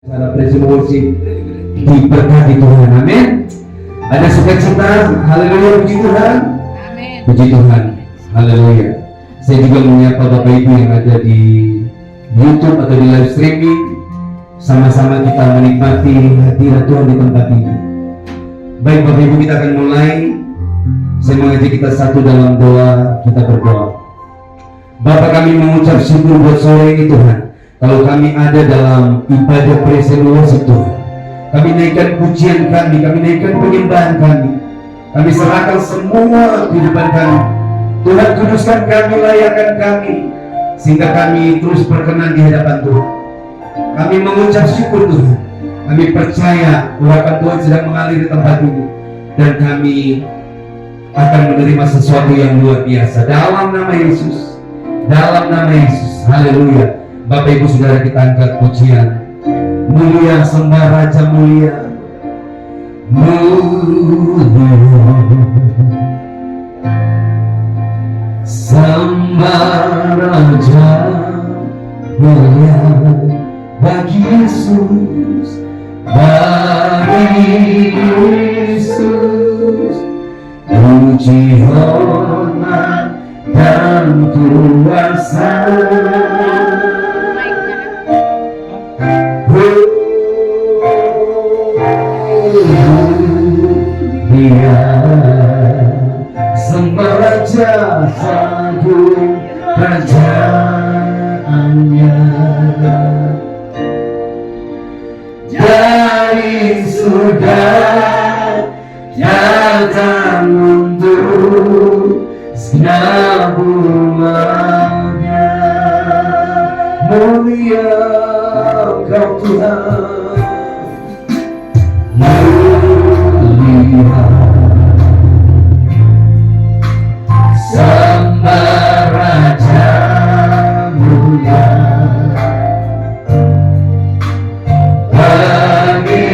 Cara praise worship diberkati Tuhan, amin. Ada sukacita, haleluya, puji Tuhan, Amin. puji Tuhan, haleluya. Saya juga menyapa Bapak Ibu yang ada di YouTube atau di live streaming. Sama-sama kita menikmati hadirat Tuhan di tempat ini. Baik Bapak Ibu, kita akan mulai. Saya mengajak kita satu dalam doa, kita berdoa. Bapa, kami mengucap syukur buat sore ini Tuhan. Kalau kami ada dalam ibadah praise and worship Tuhan, kami naikkan pujian kami naikkan penyembahan kami serahkan semua kehidupan kami. Tuhan, kuduskan kami, layakkan kami, sehingga kami terus berkenan di hadapan Tuhan. Kami mengucap syukur Tuhan, kami percaya urapan Tuhan sedang mengalir di tempat ini, dan kami akan menerima sesuatu yang luar biasa dalam nama Yesus, dalam nama Yesus, haleluya. Bapak Ibu Saudara, kita angkat pujian. Mulia, sembah Raja mulia, mulia, sembah Raja mulia, bagi Yesus, bagi Yesus, puji hormat dan kuasa. Dia sembah Raja Agung kerajaannya, dari surga datang untuk segenap umatnya. Mulia Engkau Tuhan, sembah Raja mulia, bagi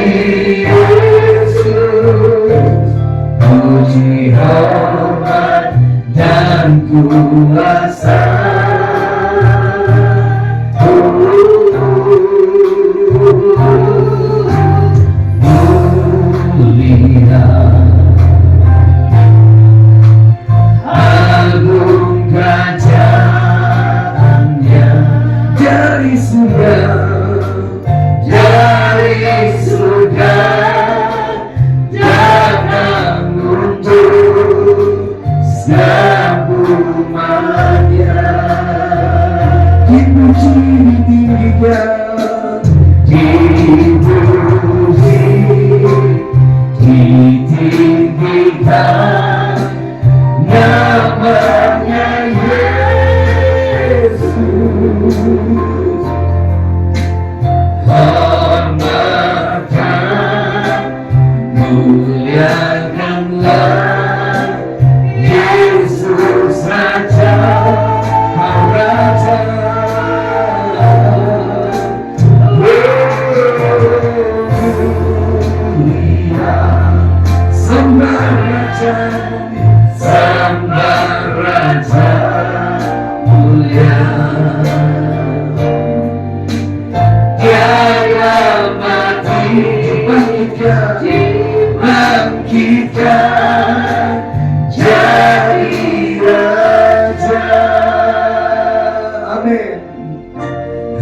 Yesus, puji hormat dan kuasa.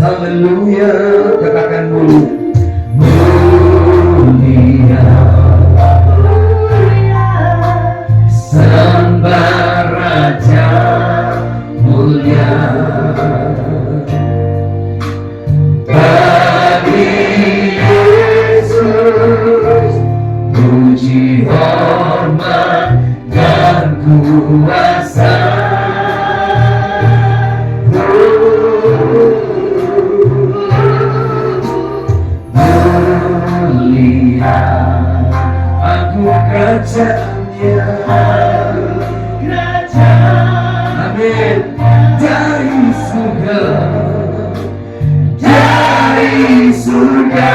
Haleluya, katakan mulia, mulia, sembah Raja mulia, bagi Yesus, puji hormat dan kuasa. Kerajaan, amin, dari surga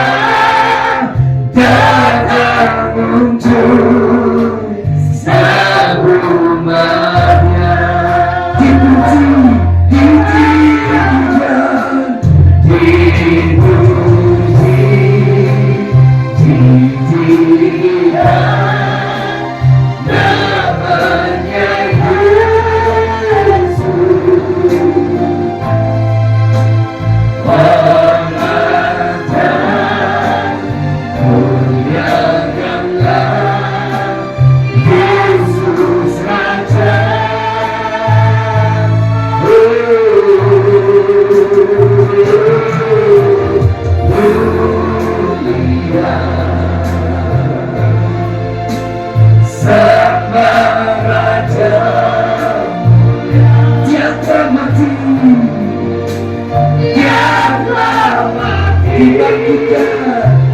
datang untuk segenap umatnya. Dipuji, dipuji, dipuji.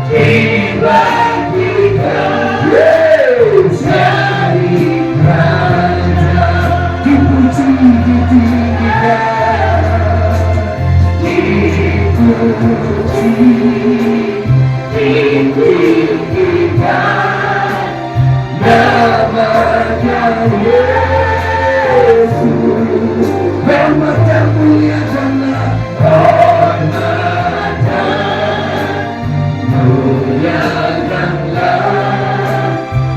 dibagikan, jadi raja, dipuji ditinggikan, dipuji ditinggikan, namanya Yesus. Hormat yang mulia jangan, hormat dan muliakanlah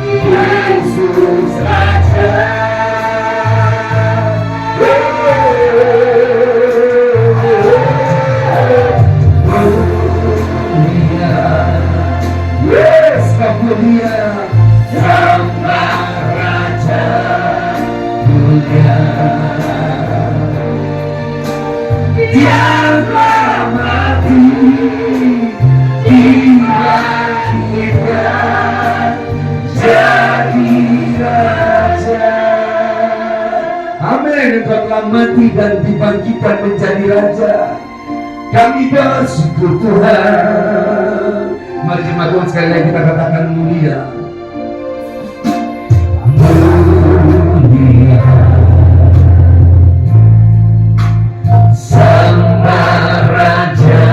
Yesus Raja. Mulia, yes, mulia, sembah Raja mulia. Dia telah mati, dibangkitkan, jadi raja. Amin. Engkau telah mati dan dibangkitkan menjadi raja. Kami bersyukur Tuhan. Mari jemaat Tuhan sekali lagi kita katakan mulia. Mulia. Sembah Raja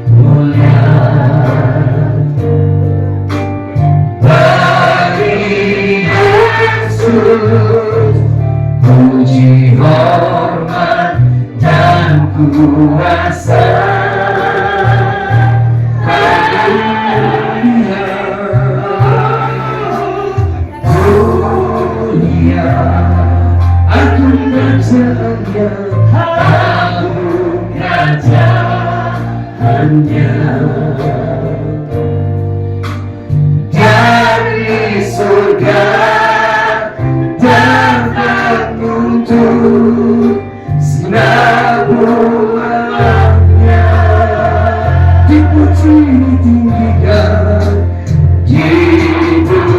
mulia, bagi Yesus puji, hormat dan kuasa. Mulia, aku percaya. Hanya dari surga datang untuk selama-lamanya, dipuji ditinggikan, dipuji.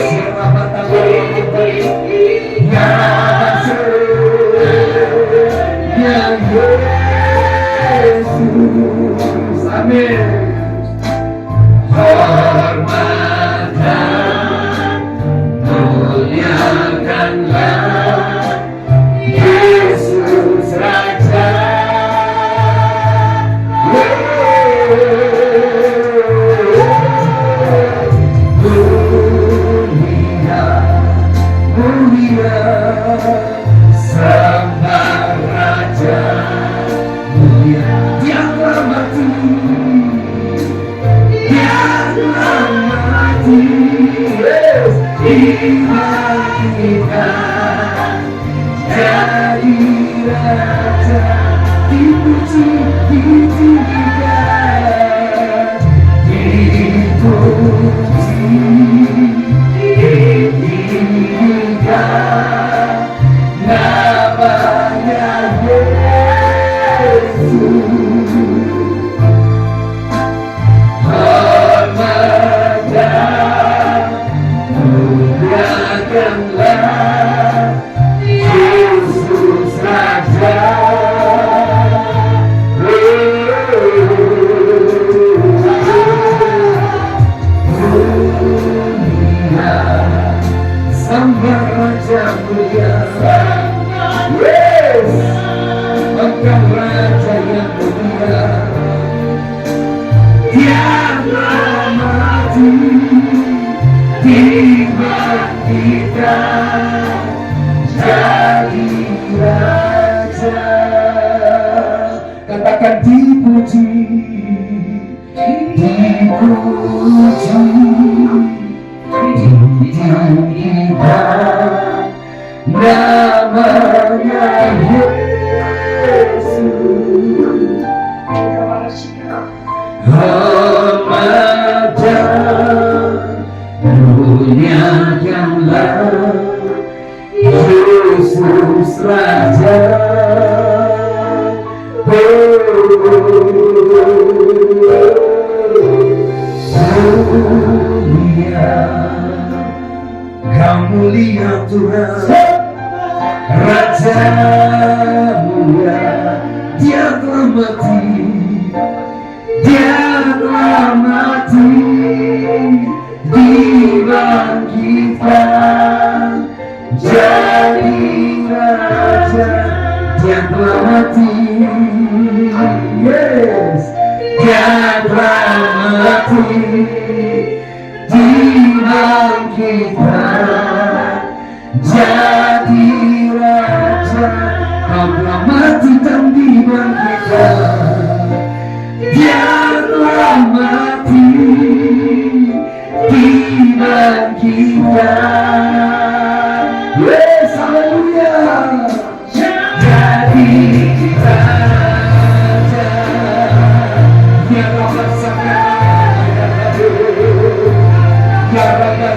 Siapa tahu yang Yesus, amin. Hormat dan muliakanlah Yesus Raja. Mulia, mulia, sembah Raja mulia. Dia telah mati, dia telah mati, dibangkitkan, jadi raja, dipuji ditinggikan, dipuji ditinggikan, namanya Yesus. Hormat dan muliakanlah Yesus Raja. Mulia, sembah Raja mulia. Yes, Engkau Raja yang mulia. Dia telah mati, dibangkitkan, jadi raja. Katakan dipuji, dipuji, ditinggikan, namanya Yesus. Hormat dan muliakanlah Yesus Raja. Mulia, Kau mulia Tuhan, Raja mulia. Dia telah mati, mati, yes, dia telah mati, dibangkitkan jadi raja. Kau telah mati dan dibangkitkan, dia telah mati, dibangkitkan. Yes, haleluya. Jadi raja, ya Rabb ya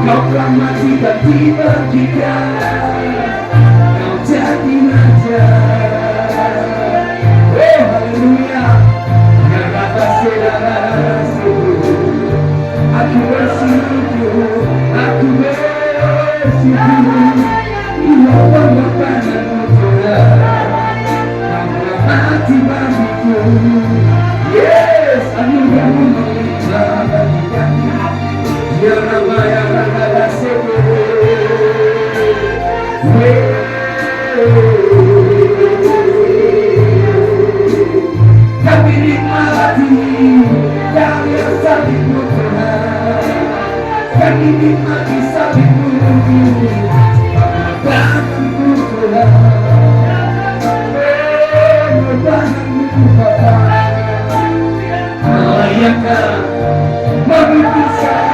Kau telah mati dan dibangkitkan, Kau jadi raja. Oh haleluya. Ya Rabb aku bersyukur, aku bersyukur. Ya pengorbananmu Tuhan, Kau telah mati bagiku. Yes, anugerahmu melimpah bagi kami. Ya Rabb ya Rabb kami nikmati dari salibmu Tuhan, kami nikmati salibmu, pengorbananmu Tuhan, pengorbananmu Bapa. Melayakan mengutuskan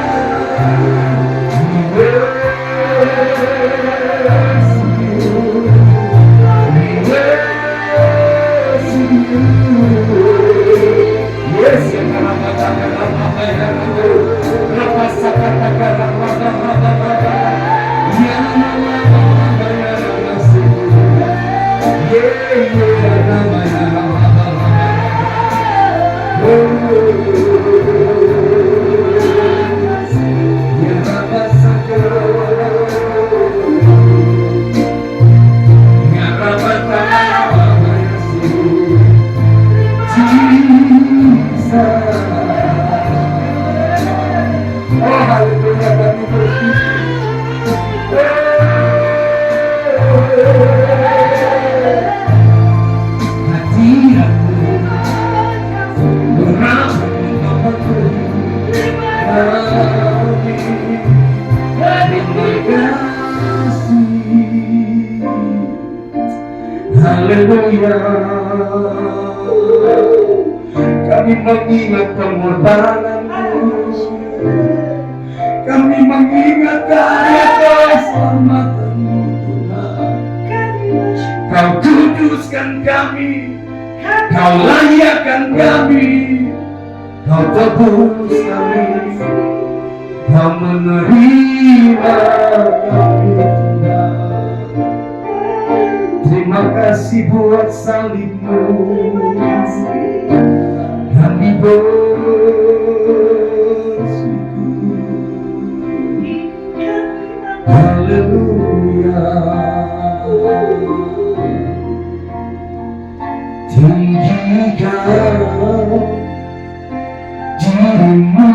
haleluya. Kami mengingat pengorbananmu, kami mengingat karya keselamatanmu Tuhan. Kau kuduskan kami, Kau layakkan kami, Kau tebus kami, Kau menerima kami Tuhan. Terima kasih buat salibmu, kami bersyukur. Haleluya. Tinggikan dirimu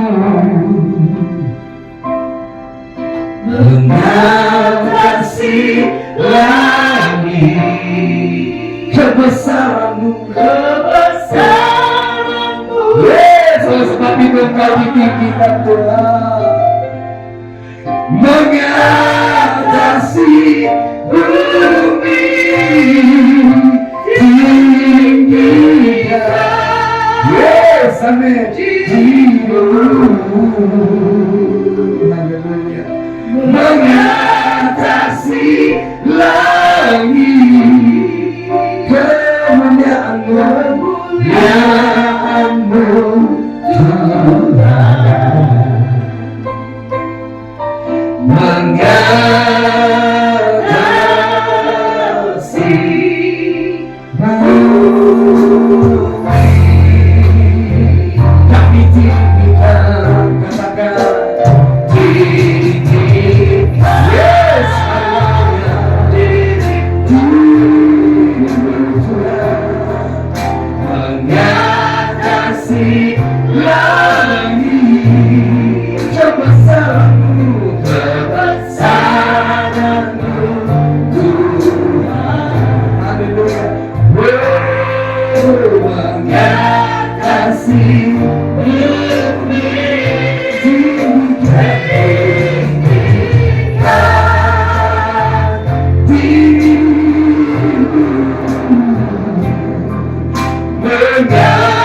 mengatasi langit, kebesaranmu, kebesaranmu. Yesus, sebab itu Kau ditinggikan Tuhan, mengatasi bumi, tinggikan. Yes, amin. Haleluya. Mengatasi langit, kemuliaanmu, kemuliaanmu Tuhan. Mengatasi bumi, kami tinggikan, katakan tinggikan. Yes, haleluya. Mengatasi langit, kebesaranmu, kebesaranmu. mengatasi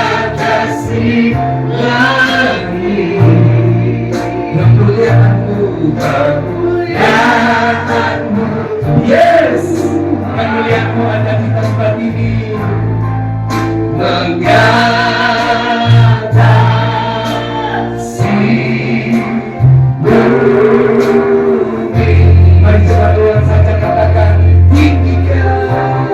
mengatasi lagi kemuliaan-Mu, kemuliaan-Mu, yes, kemuliaan-Mu ada di tempat ini, mengatasi bumi. Mari coba Tuhan saja katakan, tinggikan,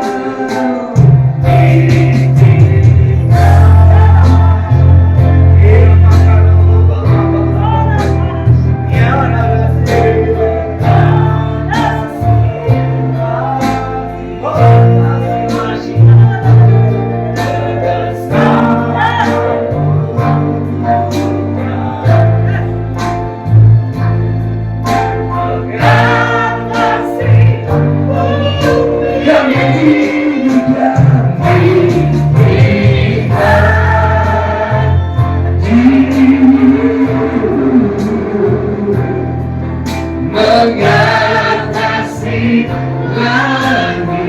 mengatasi lagi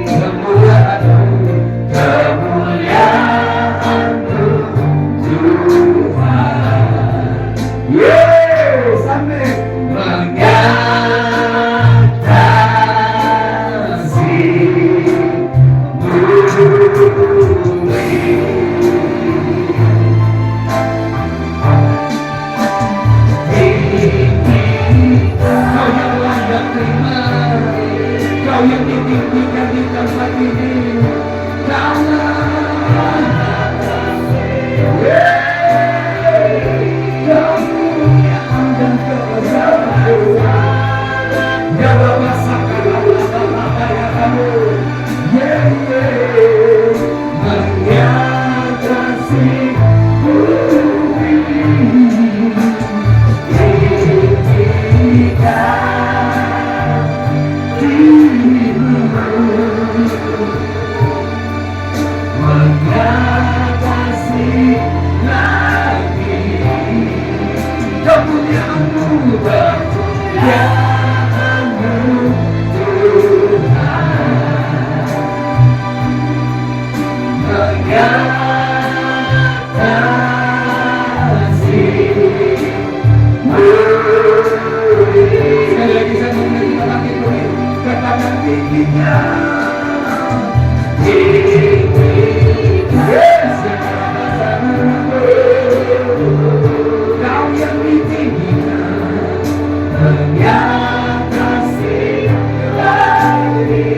kemuliaan-Mu, kemuliaan-Mu Tuhan. Yes, amin. Mengatasi bumi. Kau yang ditinggikan di tempat ini, kemuliaan dan kebesaran-Mu, ya Bapa Sakala ya kamu, mengatasi bumi, mengatasi lagi kemuliaan-Mu, kemuliaan-Mu Tuhan, mengatasi bumi. Sekali lagi saya mau kita pakai bumi, katakan tingginya. Yes, Kau yang ditinggikan, mengatasi lagi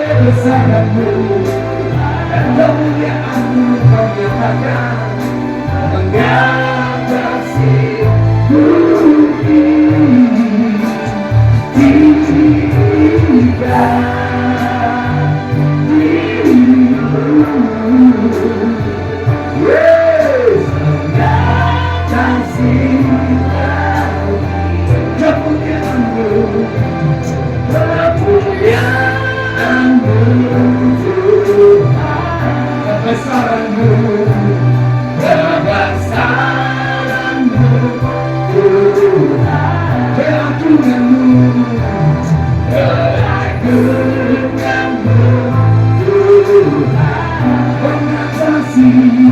kebesaran-Mu dan kemuliaan-Mu, Kau nyatakan mengatasi bumi. Yes, mengatasi kemuliaan-Mu, kemuliaan-Mu Tuhan, kebesaran-Mu, kebesaran-Mu Tuhan, keagungan-Mu, keagungan-Mu Tuhan, mengatasi bumi.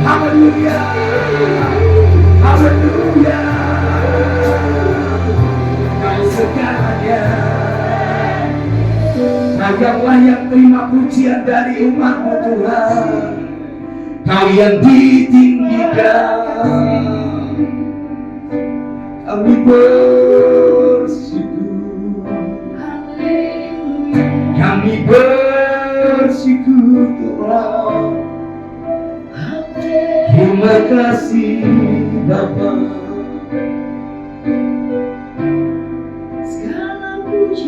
Haleluya, haleluya, Kau segalanya. Agaklah yang terima pujian dari umat-Mu Tuhan, Kau yang ditinggikan. Kami bersyukur, kami bersyukur Tuhan. Terima kasih Bapa.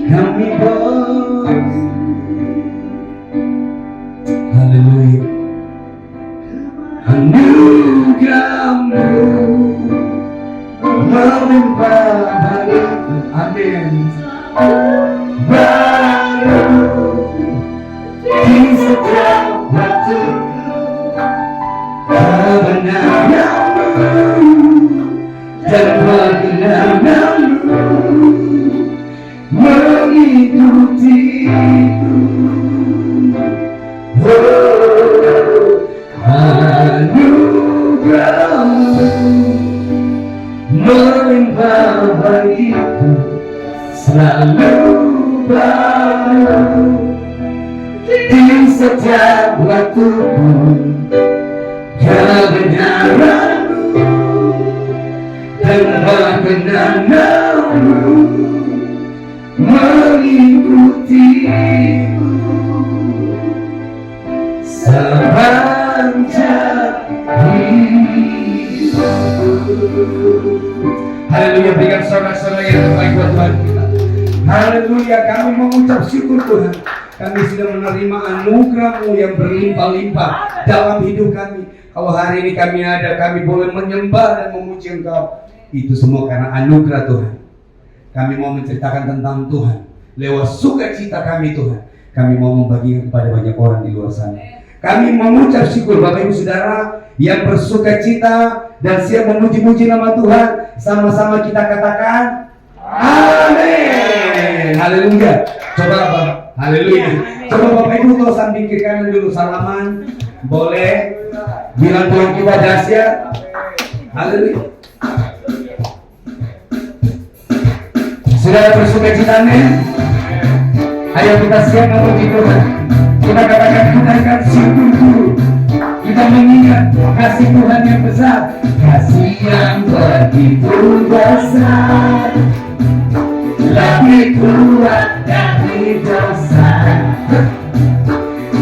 Kami bersyukur. Haleluya. anugerahmu melimpah bagiku. Amin. Baru di setiap waktu kebenaranmu dan kebenaranmu mengikutiku. Anugerahmu melimpah bagiku, selalu baru di setiap waktuku. Kebenaranmu dan kebenaranmu mengikutiku sepanjang hidupku. Haleluya, berikan sorak-sorai yang terbaik buat Tuhan kita. Haleluya, kami mengucap syukur Tuhan. Kami sudah menerima anugerah-Mu yang berlimpah-limpah dalam hidup kami. Kalau hari ini kami ada, kami boleh menyembah dan memuji Engkau. Itu semua karena anugerah Tuhan. Kami mau menceritakan tentang Tuhan lewat sukacita kami Tuhan. Kami mau membagikan kepada banyak orang di luar sana. Kami mengucap syukur Bapak Ibu Saudara yang bersukacita dan siap memuji-muji nama Tuhan. Sama-sama kita katakan amin. Haleluya. Coba Bapak, haleluya. Coba Bapak Ibu kalau samping kiri kanan dulu salaman. Boleh bilang Tuhan kita dahsyat. Haleluya. Sudah bersukacita amin. Ayo kita siap memuji Tuhan. Kita katakan tunaikan syukurku. Kita mengingat kasih Tuhan yang besar, kasih yang begitu besar, lebih kuat dari dosa,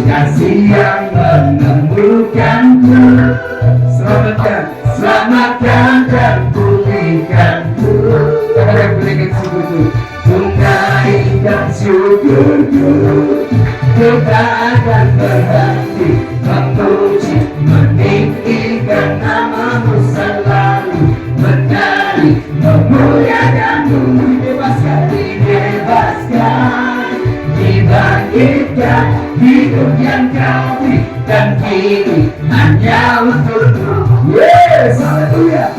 kasih yang menemukanku, selamatkan dan pulihkanku. Katakan tunaikan syukurku, tunaikan syukurku. Kita akan berhenti memuji, meninggikan nama-Mu selalu, menari, memuliakan-Mu, dibebaskan, dibangkitkan, hidup yang Kau berikan kini hanya untuk-Mu. Yes, haleluya.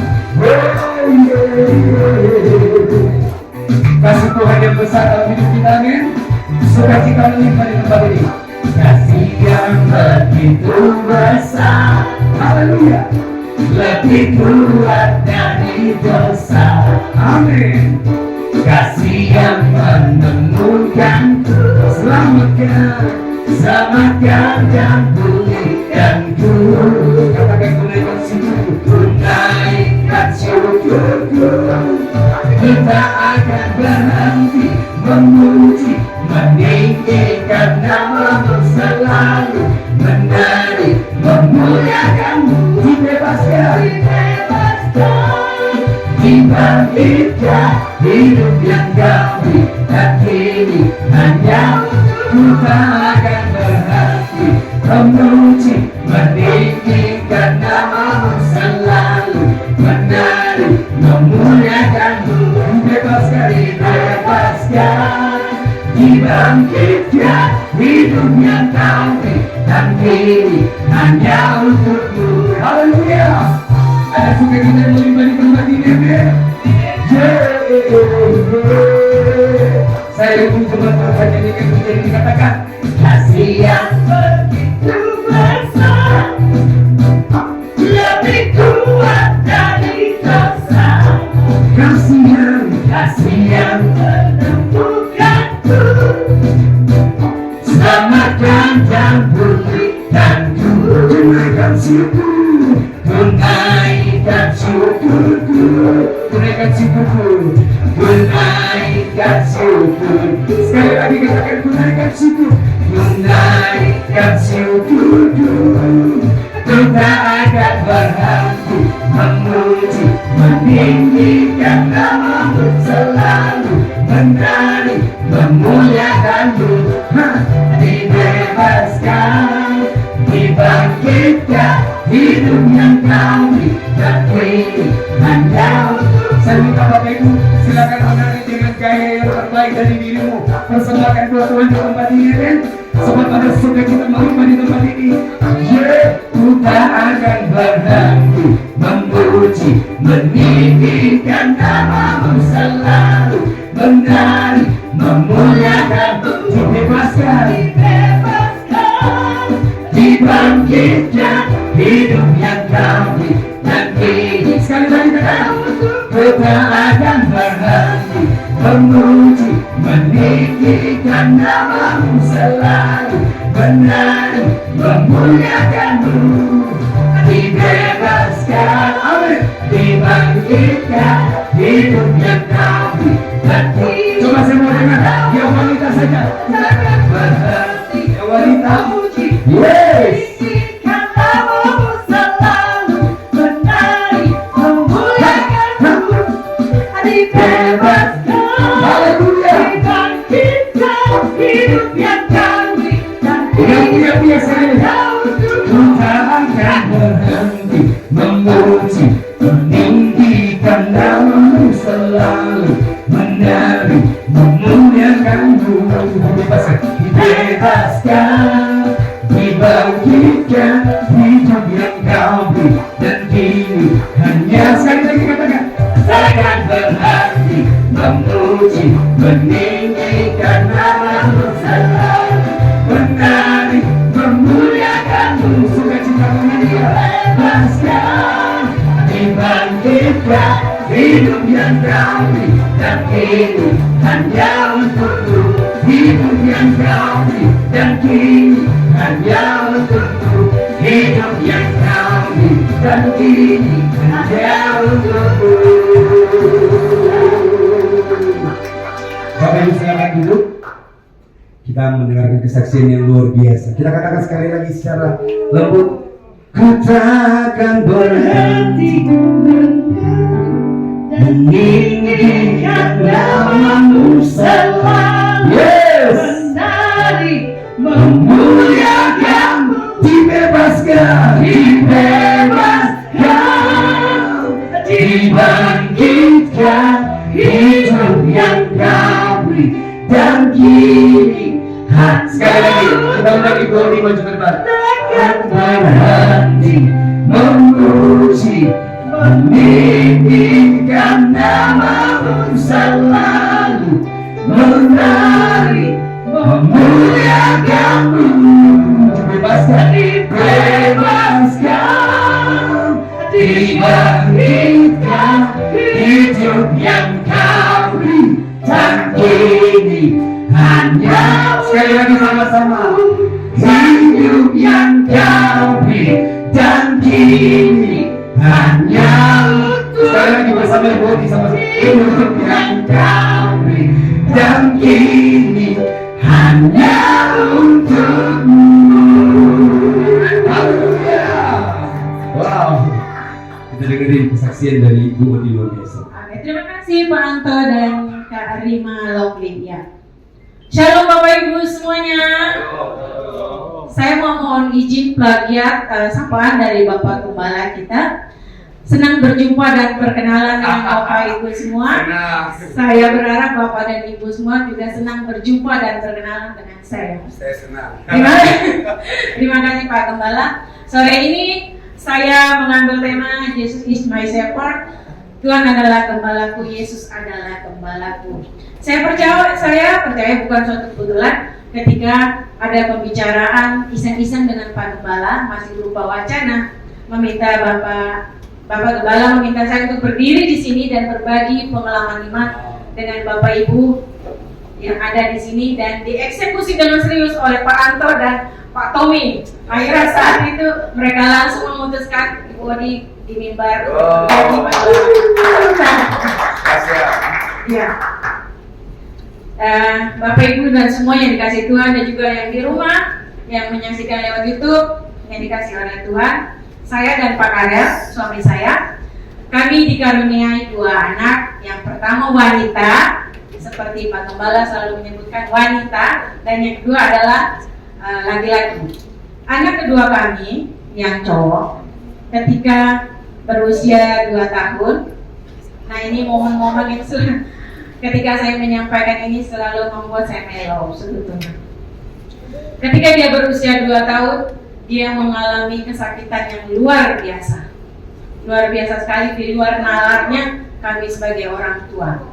Kasih Tuhan yang besar dalam hidup kita, amin. Sukacita melimpah di tempat ini. Kasih yang begitu besar, haleluya, lebih kuat dari dosa, amin. Kasih yang menemukanku, selamatkan dan pulihkanku. Katakan tunaikan syukurku, tunaikan syukurku. Kita akan berhenti memuji, meninggikan nama-Mu selalu, menari, memuliakan-Mu, dibebaskan, dibangkitkan, hidup yang Kau berikan kini hanya kita akan berhenti memuji, meninggikan nama-Mu selalu, menari, memuliakan-Mu, dibebaskan, dibangkitkan, hidup yang Kau berikan kini hanya untuk-Mu. Haleluya. Ada sukacita yang melimpah di tempat ini, amin. Saya pun coba menyanyikan pujian ini, katakan kasih yang begitu besar, lebih kuat dari dosa, kasih yang menemukanku, selamatkan dan pulihkanku. Tunaikan syukur, tunaikan syukurku, tunaikan syukurku, tunaikan syukurku. Sekali lagi katakan tunaikan syukur, tunaikan syukurku. Kita akan berhenti memuji, meninggikan nama-Mu selalu, menari, memuliakan-Mu, dibebaskan, dibangkitkan, hidup Saya minta Bapak Ibu silakan menari dengan gaya yang terbaik dari dirimu. Persembahkan buat Tuhan di tempat ini, kan? Sebab ada sukacita melimpah di tempat ini. Ku tak akan berhenti memuji, meninggikan namamu selalu, menari, memuliakan, dibebaskan, dibangkitkan, hidup yang kami dan kini. Sekali lagi ku tak akan berhenti memuji, meninggikan namamu selalu, menari, memuliakanmu, dibebaskan, dibangkitkan, hidup yang kami dan kini. Coba saya mau dengar yang wanita saja. Jangan berhenti, yang wanita. Yes. Memuji, meninggikan namamu selalu, menari, memuliakanmu, dibebaskan, dibangkitkan, hidup yang kau beri dan kini hanya sekali lagi katakan, takkan berhenti memuji, meninggikan namamu selalu, menari, memuliakanmu, sukacita dibebaskan, dibangkitkan, hidup yang kami dan kini hanya untukmu, hidup yang kami dan kini hanya untukmu, hidup yang kami dan kini hanya untukmu. Bapak Ibu silakan duduk. Kita mendengarkan kesaksian yang luar biasa. Kita katakan sekali lagi secara lembut, ku takkan berhenti meninggikan namamu selalu, menari, memuliakanmu, dibebaskan, dibangkitkan, hidup yang kau beri dan kini. Sekali lagi, kita ulang Ibu Odi maju ke depan. Takkan berhenti memuji, meninggikan namamu selalu, menari, memuliakanmu, dibebaskan, dibangkitkan, hidup yang kau beri dan kini hanya. Sekali lagi sama-sama, hidup yang kau beri dan kini hanya untuk. Sekali lagi bersama Ibu Odi sama-sama, hidup yang kau beri dan kini hanya untukmu. Haleluya. Wow, kita dengerin kesaksian dari Ibu Odi luar biasa. Terima kasih Pak Anto dan Kak Rima Loklin ya. Shalom Bapak Ibu semuanya. Saya mau mohon izin plagiat sapaan dari Bapak Gembala kita. Senang berjumpa dan berkenalan dengan Bapak Ibu semua. Saya berharap Bapak dan Ibu semua juga senang berjumpa dan berkenalan dengan saya. Saya senang. Terima kasih Pak Gembala. Sore ini saya mengambil tema Jesus is my shepherd. Tuhan adalah gembalaku, Yesus adalah gembalaku. Saya percaya bukan suatu kebetulan ketika ada pembicaraan iseng-iseng dengan Pak Gembala, masih berupa wacana, meminta Bapak Gembala meminta saya untuk berdiri di sini dan berbagi pengalaman iman dengan Bapak Ibu yang ada di sini dan dieksekusi dengan serius oleh Pak Anto dan Pak Tommy. Akhirnya saat itu mereka langsung memutuskan Ibu Odi di mimbar. Ya. Bapak Ibu dan semua yang dikasih Tuhan dan juga yang di rumah yang menyaksikan lewat YouTube yang dikasih oleh Tuhan, saya dan Pak Karel, suami saya, kami dikaruniai dua anak. Yang pertama wanita, seperti Pak Gembala selalu menyebutkan wanita, dan yang kedua adalah laki-laki. Anak kedua kami yang cowok ketika berusia 2 tahun Nah, ini momen-momen itu ketika saya menyampaikan ini selalu membuat saya melo sebetulnya. Ketika dia berusia 2 tahun, dia mengalami kesakitan yang luar biasa. Luar biasa sekali, di luar nalarnya kami sebagai orang tua.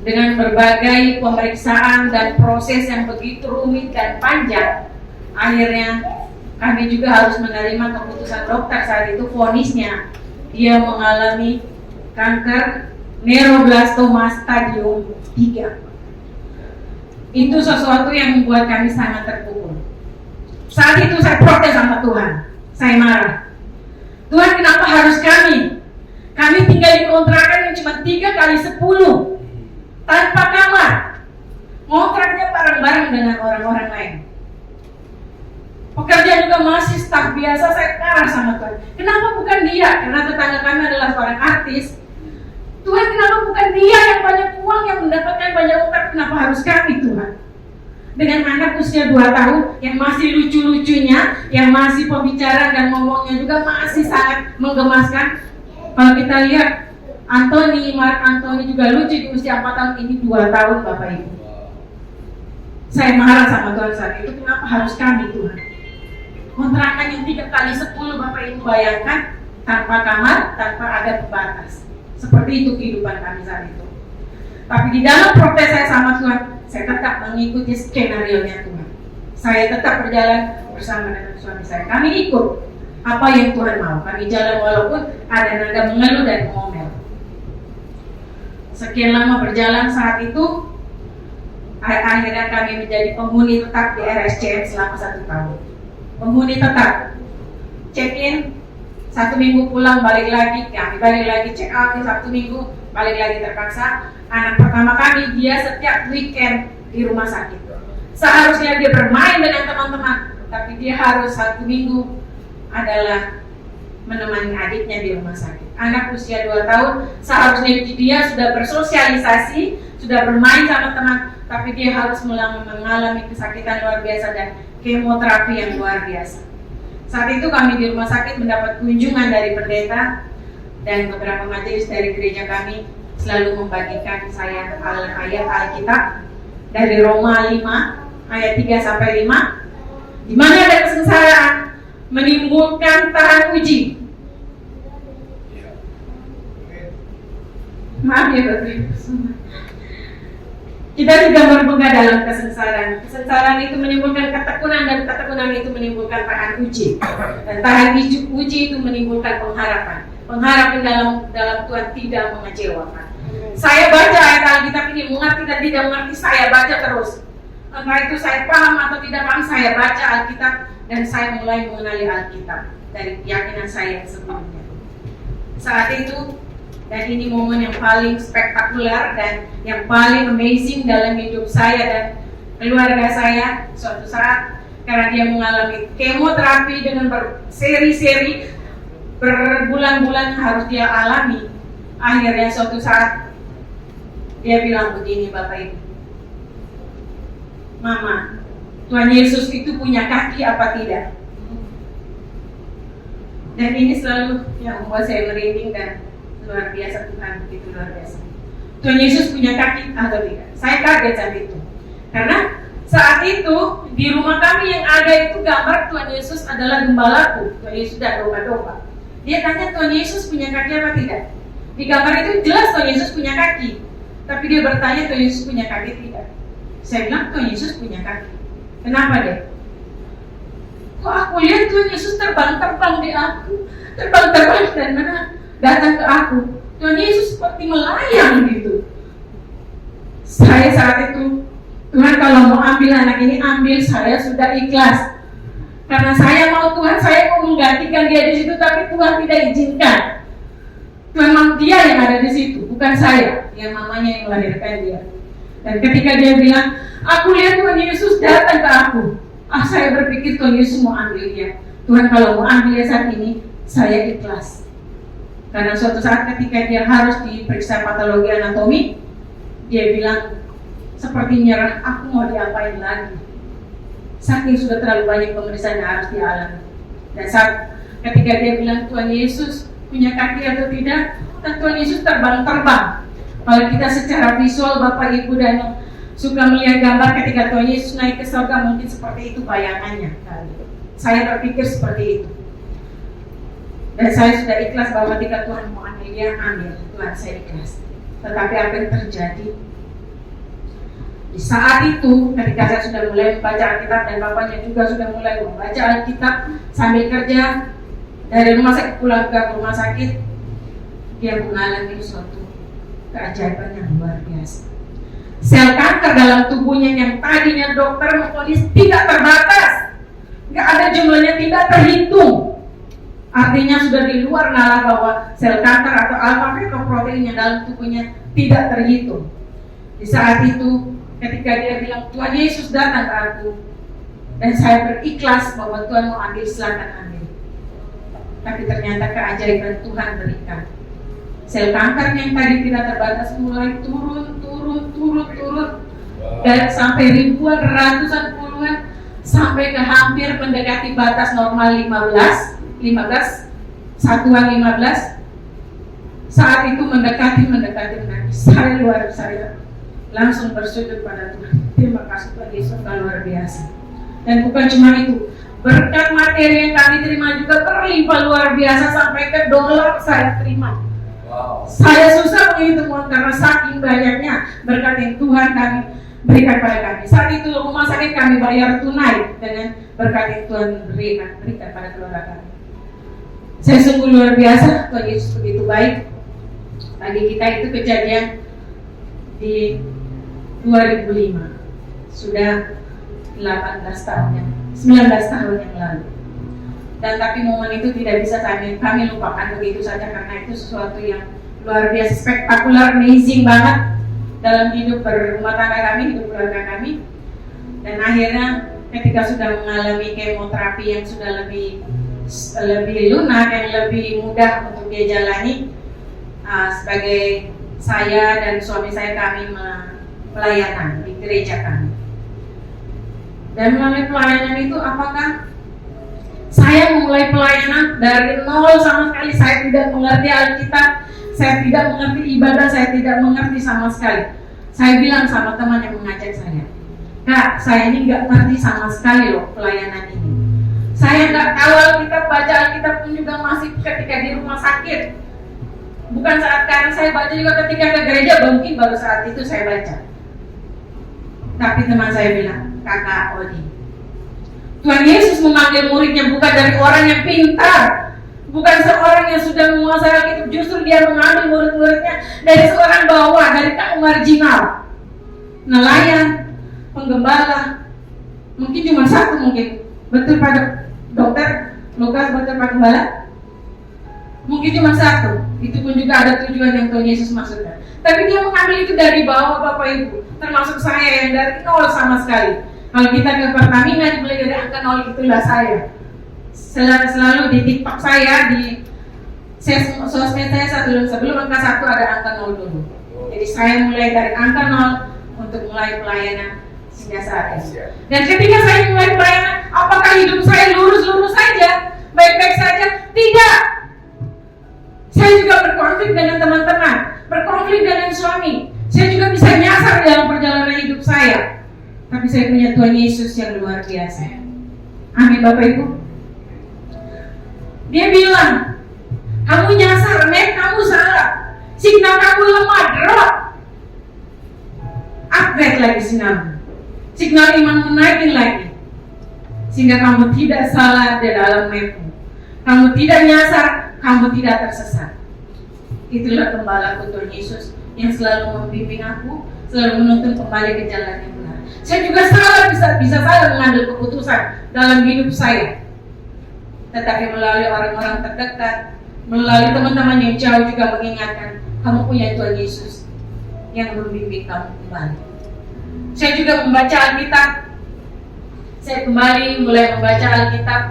Dengan berbagai pemeriksaan dan proses yang begitu rumit dan panjang, akhirnya kami juga harus menerima keputusan dokter saat itu, vonisnya dia mengalami kanker neuroblastoma stadium 3. Itu sesuatu yang membuat kami sangat terpukul. Saat itu saya protes sama Tuhan. Saya marah. Tuhan, kenapa harus kami? Kami tinggal di kontrakan yang cuma 3x10 tanpa kamar. Kontraknya bareng-bareng dengan orang-orang lain. Pekerjaan juga masih staf biasa. Saya marah sama Tuhan. Kenapa bukan dia? Karena tetangga kami adalah seorang artis. Tuhan, kenapa bukan dia yang banyak uang, yang mendapatkan banyak kontrak? Kenapa harus kami, Tuhan? Dengan anak usia 2 tahun yang masih lucu-lucunya, yang masih pembicaraan dan ngomongnya juga masih sangat menggemaskan. Kalau kita lihat Mark Anthony juga lucu di usia 4 tahun, ini 2 tahun Bapak Ibu. Saya marah sama Tuhan saat itu, kenapa harus kami, Tuhan? Kontrakan yang 3x10 Bapak Ibu bayangkan, tanpa kamar, tanpa ada pembatas. Seperti itu kehidupan kami saat itu. Tapi di dalam protes saya sama Tuhan, saya tetap mengikuti skenario-nya Tuhan. Saya tetap berjalan bersama dengan suami saya. Kami ikut apa yang Tuhan mau. Kami jalan walaupun ada nada mengeluh dan ngomel. Sekian lama berjalan saat itu, akhirnya kami menjadi penghuni tetap di RSCM selama 1 tahun. Penghuni tetap, check-in 1 minggu, pulang balik lagi, kami balik lagi, check out 1 minggu, balik lagi terpaksa. Anak pertama kami, dia setiap weekend di rumah sakit. Seharusnya dia bermain dengan teman-teman, tapi dia harus 1 minggu adalah menemani adiknya di rumah sakit. Anak usia 2 tahun, seharusnya dia sudah bersosialisasi, sudah bermain sama teman, tapi dia harus mengalami kesakitan luar biasa dan kemoterapi yang luar biasa. Saat itu kami di rumah sakit mendapat kunjungan dari pendeta dan beberapa majelis dari gereja kami selalu membagikan saya ayat Alkitab dari Roma 5 ayat 3-5, di mana ada kesengsaraan menimbulkan tahan uji. Maaf ya Bapak Ibu semua. Kita juga berbunga dalam kesengsaraan. Kesengsaraan itu menimbulkan ketekunan dan ketekunan itu menimbulkan tahan uji. Dan tahan uji itu menimbulkan pengharapan. Pengharapan dalam Tuhan tidak mengecewakan. Saya baca ayat Alkitab ini, mengerti dan tidak mengerti, saya baca terus. Entah itu saya paham atau tidak paham, saya baca Alkitab dan saya mulai mengenali Alkitab dari keyakinan saya sebelumnya. Saat itu, dan ini momen yang paling spektakuler dan yang paling amazing dalam hidup saya dan keluarga saya suatu saat, karena dia mengalami kemoterapi dengan berseri-seri, berbulan-bulan harus dia alami. Akhirnya suatu saat dia bilang begini, Bapak Ibu, Mama, Tuhan Yesus itu punya kaki apa tidak? Dan ini selalu yang membuat saya merinding dan luar biasa, Tuhan begitu luar biasa. Tuhan Yesus punya kaki atau tidak? Saya kaget saat itu. Karena saat itu di rumah kami yang ada itu gambar Tuhan Yesus adalah gembalaku. Tuhan Yesus tidak domba-domba. Dia tanya Tuhan Yesus punya kaki apa tidak? Di gambar itu jelas Tuhan Yesus punya kaki. Tapi dia bertanya Tuhan Yesus punya kaki tidak? Saya bilang Tuhan Yesus punya kaki. Kenapa deh? Kok aku lihat Tuhan Yesus terbang-terbang di aku, terbang-terbang dan mana datang ke aku. Tuhan Yesus seperti melayang gitu. Saya saat itu, Tuhan kalau mau ambil anak ini, ambil, saya sudah ikhlas. Karena saya mau Tuhan, saya mau menggantikan dia di situ, tapi Tuhan tidak izinkan. Memang dia yang ada di situ, bukan saya, yang mamanya yang melahirkan dia. Dan ketika dia bilang, aku lihat Tuhan Yesus datang ke aku. Saya berpikir Tuhan Yesus mau ambil dia. Tuhan kalau mau ambil dia saat ini, saya ikhlas. Karena suatu saat ketika dia harus diperiksa patologi anatomi, dia bilang seperti nyerah, aku mau diapain lagi. Saking sudah terlalu banyak pemeriksaan yang harus dialami. Dan saat ketika dia bilang Tuhan Yesus punya kaki atau tidak, dan Tuhan Yesus terbang-terbang. Kalau kita secara visual, Bapak Ibu dan yang suka melihat gambar ketika Tuhan Yesus naik ke surga, mungkin seperti itu bayangannya. Saya berpikir seperti itu. Dan saya sudah ikhlas bahwa ketika Tuhan mau ambil dia, ambil. Tuhan, saya ikhlas. Tetapi apa yang terjadi? Di saat itu, ketika saya sudah mulai membaca Alkitab dan bapaknya juga sudah mulai membaca Alkitab sambil kerja, dari rumah sakit pulang ke rumah sakit, dia mengalami suatu keajaiban yang luar biasa. Sel kanker dalam tubuhnya yang tadinya dokter memvonis tidak terbatas, nggak ada jumlahnya, tidak terhitung. Artinya sudah di luar nalar bahwa sel kanker atau alfa fetoprotein yang dalam tubuhnya tidak terhitung. Di saat itu, ketika dia bilang, Tuhan Yesus datang ke aku, dan saya berikhlas bahwa Tuhan mau ambil, silakan ambil. Tapi ternyata keajaiban Tuhan berikan. Sel kanker yang tadi tidak terbatas mulai turun. Dan sampai ribuan, ratusan, puluhan, sampai ke hampir mendekati batas normal 15, satuan 15. Saat itu mendekati. Saya langsung bersujud pada Tuhan. Terima kasih Tuhan Yesus, luar biasa. Dan bukan cuma itu, berkat materi yang kami terima juga berlimpah luar biasa, sampai ke dolar saya terima. Wow. Saya susah menghitung karena saking banyaknya berkat yang Tuhan kami berikan pada kami. Saat itu rumah sakit kami bayar tunai dengan berkat yang Tuhan berikan pada keluarga kami. Saya sungguh luar biasa, Tuhan Yesus begitu baik. Bagi kita itu kejadian di 2005, sudah 19 tahun yang lalu. Dan tapi momen itu tidak bisa kami lupakan begitu saja, karena itu sesuatu yang luar biasa, spektakuler, amazing banget dalam hidup berumah tangga kami, hidup keluarga kami. Dan akhirnya ketika sudah mengalami kemoterapi yang sudah lebih lunak, yang lebih mudah untuk dia jalani, sebagai saya dan suami saya, kami pelayanan di gereja kami. Dan melalui pelayanan itu, apakah saya memulai pelayanan dari nol sama sekali? Saya tidak mengerti Alkitab, saya tidak mengerti ibadah, saya tidak mengerti sama sekali. Saya bilang sama teman yang mengajak saya, Kak, saya ini nggak ngerti sama sekali loh pelayanan ini. Saya nggak tahu Alkitab, baca Alkitab pun juga masih ketika di rumah sakit. Bukan saat sekarang saya baca, juga ketika ke gereja mungkin baru saat itu saya baca. Tapi teman saya bilang, Kakak Odi, Tuhan Yesus memanggil muridnya bukan dari orang yang pintar, bukan seorang yang sudah menguasai Alkitab. Justru dia mengambil murid-muridnya dari seorang bawah, dari kaum marginal, nelayan, penggembala, mungkin cuma satu, mungkin betul pada dokter Lukas, betul Pak Gembala, mungkin cuma satu. Itu pun juga ada tujuan yang Tuhan Yesus maksudkan. Tapi dia mengambil itu dari bawah, Bapak Ibu, termasuk saya yang dari nol sama sekali. Kalau kita ke Pertamina dimulai dari angka nol, itulah saya. Selalu di TikTok saya, di sosmed saya sebelum angka 1 ada angka 0 dulu. Jadi saya mulai dari angka 0 untuk mulai pelayanan hingga saat ini. Dan ketika saya mulai pelayanan, apakah hidup saya lurus-lurus saja, baik-baik saja? Tidak. Saya juga berkonflik dengan teman-teman, berkonflik dengan suami. Saya juga bisa nyasar dalam perjalanan hidup saya. Tapi saya punya Tuhan Yesus yang luar biasa. Amin, Bapak Ibu. Dia bilang, kamu nyasar, Nek, kamu salah. Signal kamu lemah, drop. Upgrade lagi signalmu. Signal imanmu naikin lagi. Sehingga kamu tidak salah di dalam mapmu. Kamu tidak nyasar, kamu tidak tersesat. Itulah gembalaku Tuhan Yesus yang selalu membimbing aku, selalu menuntun kembali ke jalan yang benar. Saya juga bisa salah mengambil keputusan dalam hidup saya. Tetapi melalui orang-orang terdekat, melalui teman-teman yang jauh juga mengingatkan, kamu punya Tuhan Yesus yang membimbing kamu kembali. Saya juga membaca Alkitab. Saya kembali mulai membaca Alkitab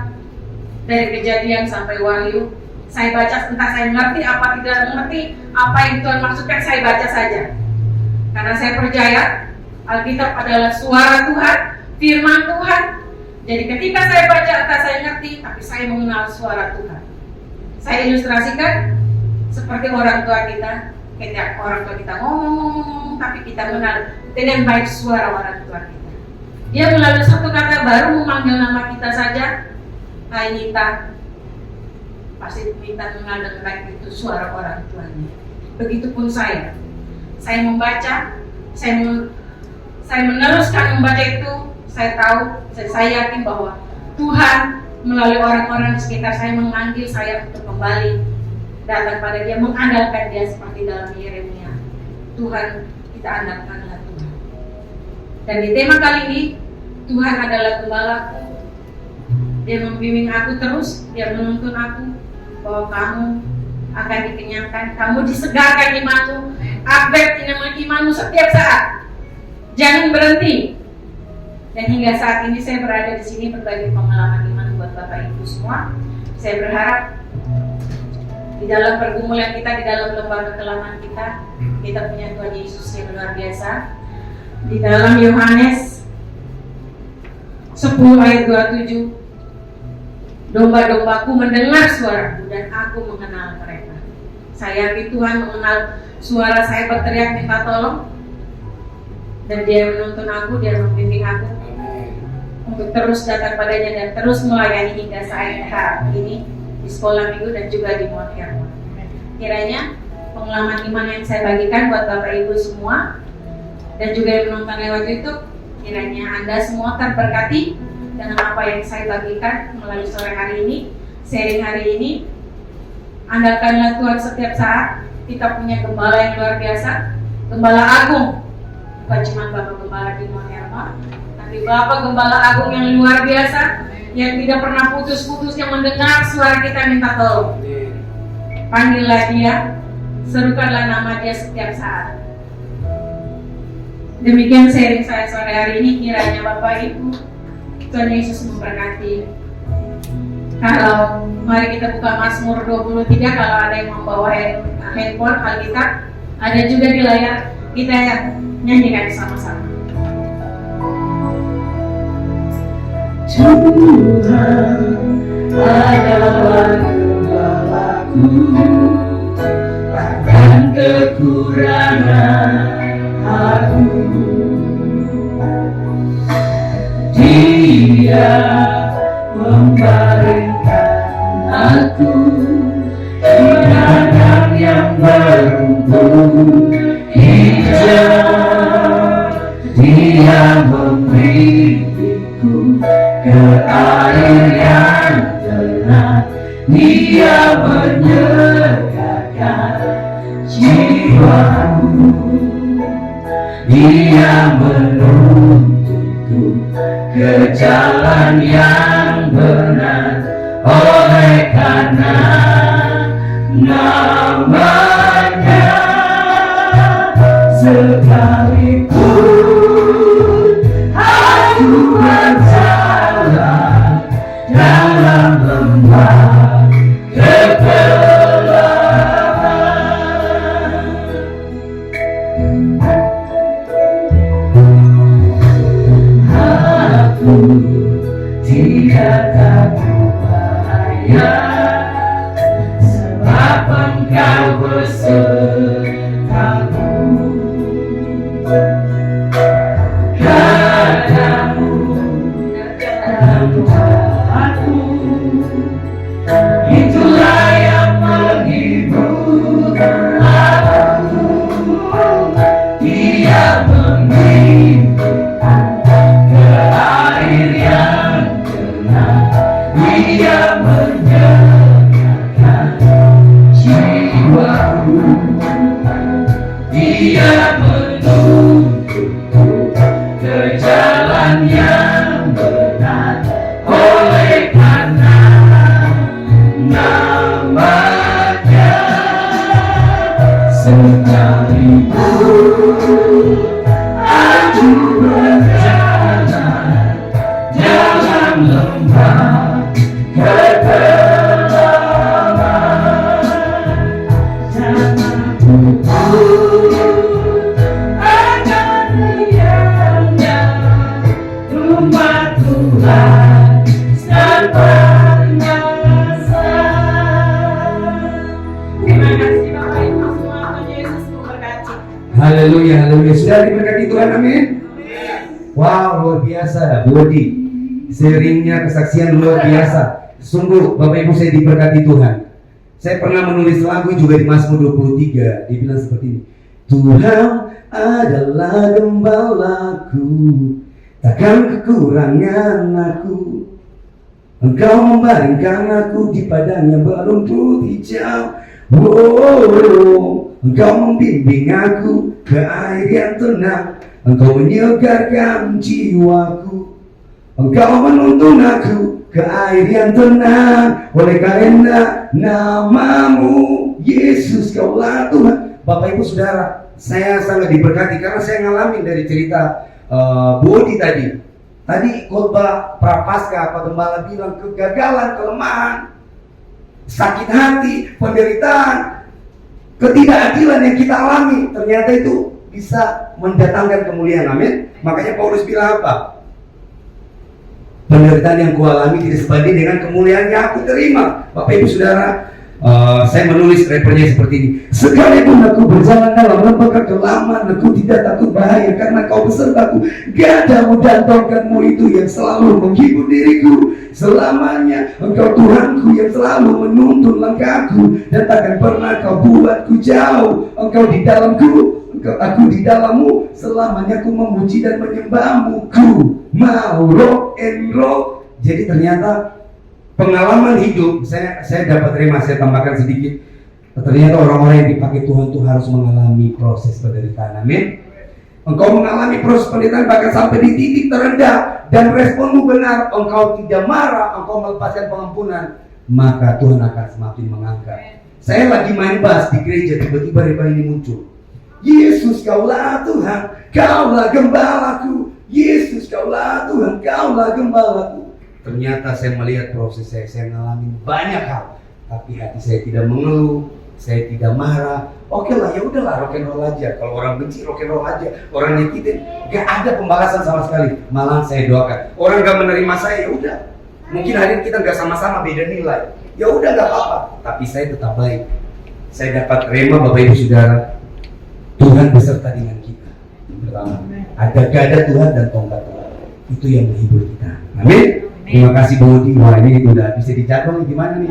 dari Kejadian sampai Wahyu. Saya baca, entah saya mengerti apa tidak mengerti apa yang Tuhan maksudkan, saya baca saja. Karena saya percaya Alkitab adalah suara Tuhan, firman Tuhan. Jadi ketika saya baca, entah saya ngerti, tapi saya mengenal suara Tuhan. Saya ilustrasikan seperti orang tua kita. Ketika orang tua kita ngomong, tapi kita mengenal dengan baik suara orang tua kita. Dia melalui satu kata baru memanggil nama kita saja, hai Nita, pasti Nita mengenal dengan baik itu suara orang tuanya. Begitupun saya membaca, saya meneruskan membaca itu, saya tahu, saya yakin bahwa Tuhan melalui orang-orang di sekitar saya memanggil saya untuk kembali datang pada Dia, mengandalkan Dia seperti dalam Yeremia. Tuhan, kita andalkanlah Tuhan. Dan di tema kali ini, Tuhan adalah gembalaku. Dia membimbing aku terus, Dia menuntun aku bahwa kamu akan dikenyangkan, kamu disegarkan imanmu, update imanmu setiap saat. Jangan berhenti. Dan hingga saat ini saya berada di sini berbagi pengalaman iman buat Bapak Ibu semua. Saya berharap di dalam pergumulan kita, di dalam lembaga kekelaman kita punya Tuhan Yesus yang luar biasa. Di dalam Yohanes 10 ayat 27, domba-dombaku mendengar suaraku dan aku mengenal mereka. Saya yakin Tuhan mengenal suara saya berteriak minta tolong, dan Dia menuntun aku, Dia membimbing aku untuk terus datang padanya dan terus melayani hingga saat ini di sekolah minggu dan juga di Mount Hermon. Kiranya pengalaman iman yang saya bagikan buat Bapak Ibu semua dan juga yang menonton lewat YouTube, kiranya Anda semua terberkati dengan apa yang saya bagikan melalui sore hari ini, sharing hari ini. Andalkanlah Tuhan setiap saat. Kita punya gembala yang luar biasa, gembala agung, bukan cuma Bapak Gembala di Mount Hermon, tapi Bapak Gembala Agung yang luar biasa, yang tidak pernah putus-putusnya mendengar suara kita minta tolong. Panggillah Dia, serukanlah nama Dia setiap saat. Demikian sharing saya sore hari ini. Kiranya Bapak Ibu, Tuhan Yesus memberkati. Kalau mari kita buka Mazmur 23, kalau ada yang membawa handphone Alkitab, ada juga di layar, kita nyanyikan sama-sama. Tuhan adalah gembalaku, takkan kekurangan aku. Dia membaringkan aku di ladang yang berumput hijau. Dia membimbingku ke air yang tenang. Dia menyegarkan jiwaku. Dia menuntunku ke jalan yang benar, oleh karena nama-Nya. Sekalipun aku berjalan dalam lembah kegelapan, aku tidak takut bahaya, sebab Engkau besertaku. Katamu dalam doaku, itulah yang menghibur aku. Dia membimbingku ke air yang tenang. Dia menyegarkan jiwaku. Dia menuntunku ke jalan yang benar, oleh karena nama-Nya. Sekalipun aku berjalan dalam lembah kegelapan, jangan takut akan riangnya rumah Tuhan sepanjang masa. amin. Wow, luar biasa, Bodi. Sharingnya kesaksian luar biasa. Sungguh, Bapak Ibu, saya diberkati Tuhan. Saya pernah menulis lagu juga di Mazmur 23. Dia bilang seperti ini. Tuhan adalah gembalaku, takkan kekurangan aku. Engkau membaringkan aku di padang yang berumput hijau. Engkau membimbing aku ke air yang tenang. Engkau menyegarkan jiwaku. Engkau menuntun aku ke air yang tenang. Oleh karena namamu Yesus, Kaulah Tuhan. Bapak Ibu Saudara, saya sangat diberkati karena saya ngalamin dari cerita Bodi tadi. Tadi khotbah Prapaskah, Pak Gembala bilang kegagalan, kelemahan, sakit hati, penderitaan, ketidakadilan yang kita alami, ternyata itu bisa mendatangkan kemuliaan. Amin. Makanya Paulus bilang apa? Penderitaan yang kualami tidak sebanding dengan kemuliaan yang aku terima. Bapak Ibu Saudara, saya menulis repernya seperti ini. Sekalipun aku berjalan dalam lembah kegelapan, aku tidak takut bahaya karena kau besertaku. Gadamu dan tongkatmu itu yang selalu menghibur diriku. Selamanya engkau Tuhanku yang selalu menuntun langkahku, dan takkan pernah kau buatku jauh. Engkau di dalamku, aku di dalammu. Selamanya ku memuji dan menyembahmu. Ku mau rock and roll. Jadi ternyata pengalaman hidup, saya dapat terima, saya tambahkan sedikit. Ternyata orang-orang yang dipakai Tuhan itu harus mengalami proses penderitaan. Amin. Engkau mengalami proses penderitaan bahkan sampai di titik terendah dan responmu benar, engkau tidak marah, engkau melepaskan pengampunan, maka Tuhan akan semakin mengangkat. Saya lagi main bass di gereja, tiba-tiba reba ini muncul. Yesus, Kaulah Tuhan, Kaulah gembalaku. Yesus, Kaulah Tuhan, Kaulah gembalaku. Ternyata saya melihat proses saya mengalami banyak hal, tapi hati saya tidak mengeluh, saya tidak marah. Oke lah, ya udahlah, rock and roll aja. Kalau orang benci, rock and roll aja. Orang nyakitin, gak ada pembalasan sama sekali. Malah saya doakan. Orang gak menerima saya, ya udah. Mungkin hari ini kita gak sama-sama beda nilai. Ya udah, gak apa-apa. Tapi saya tetap baik. Saya dapat rema, Bapak Ibu Saudara. Tuhan beserta dengan kita. Pertama, ada gada Tuhan dan tongkat Tuhan. Itu yang menghibur kita. Amin. Terima kasih Bodi. Wah, ini udah bisa dijadwal gimana nih?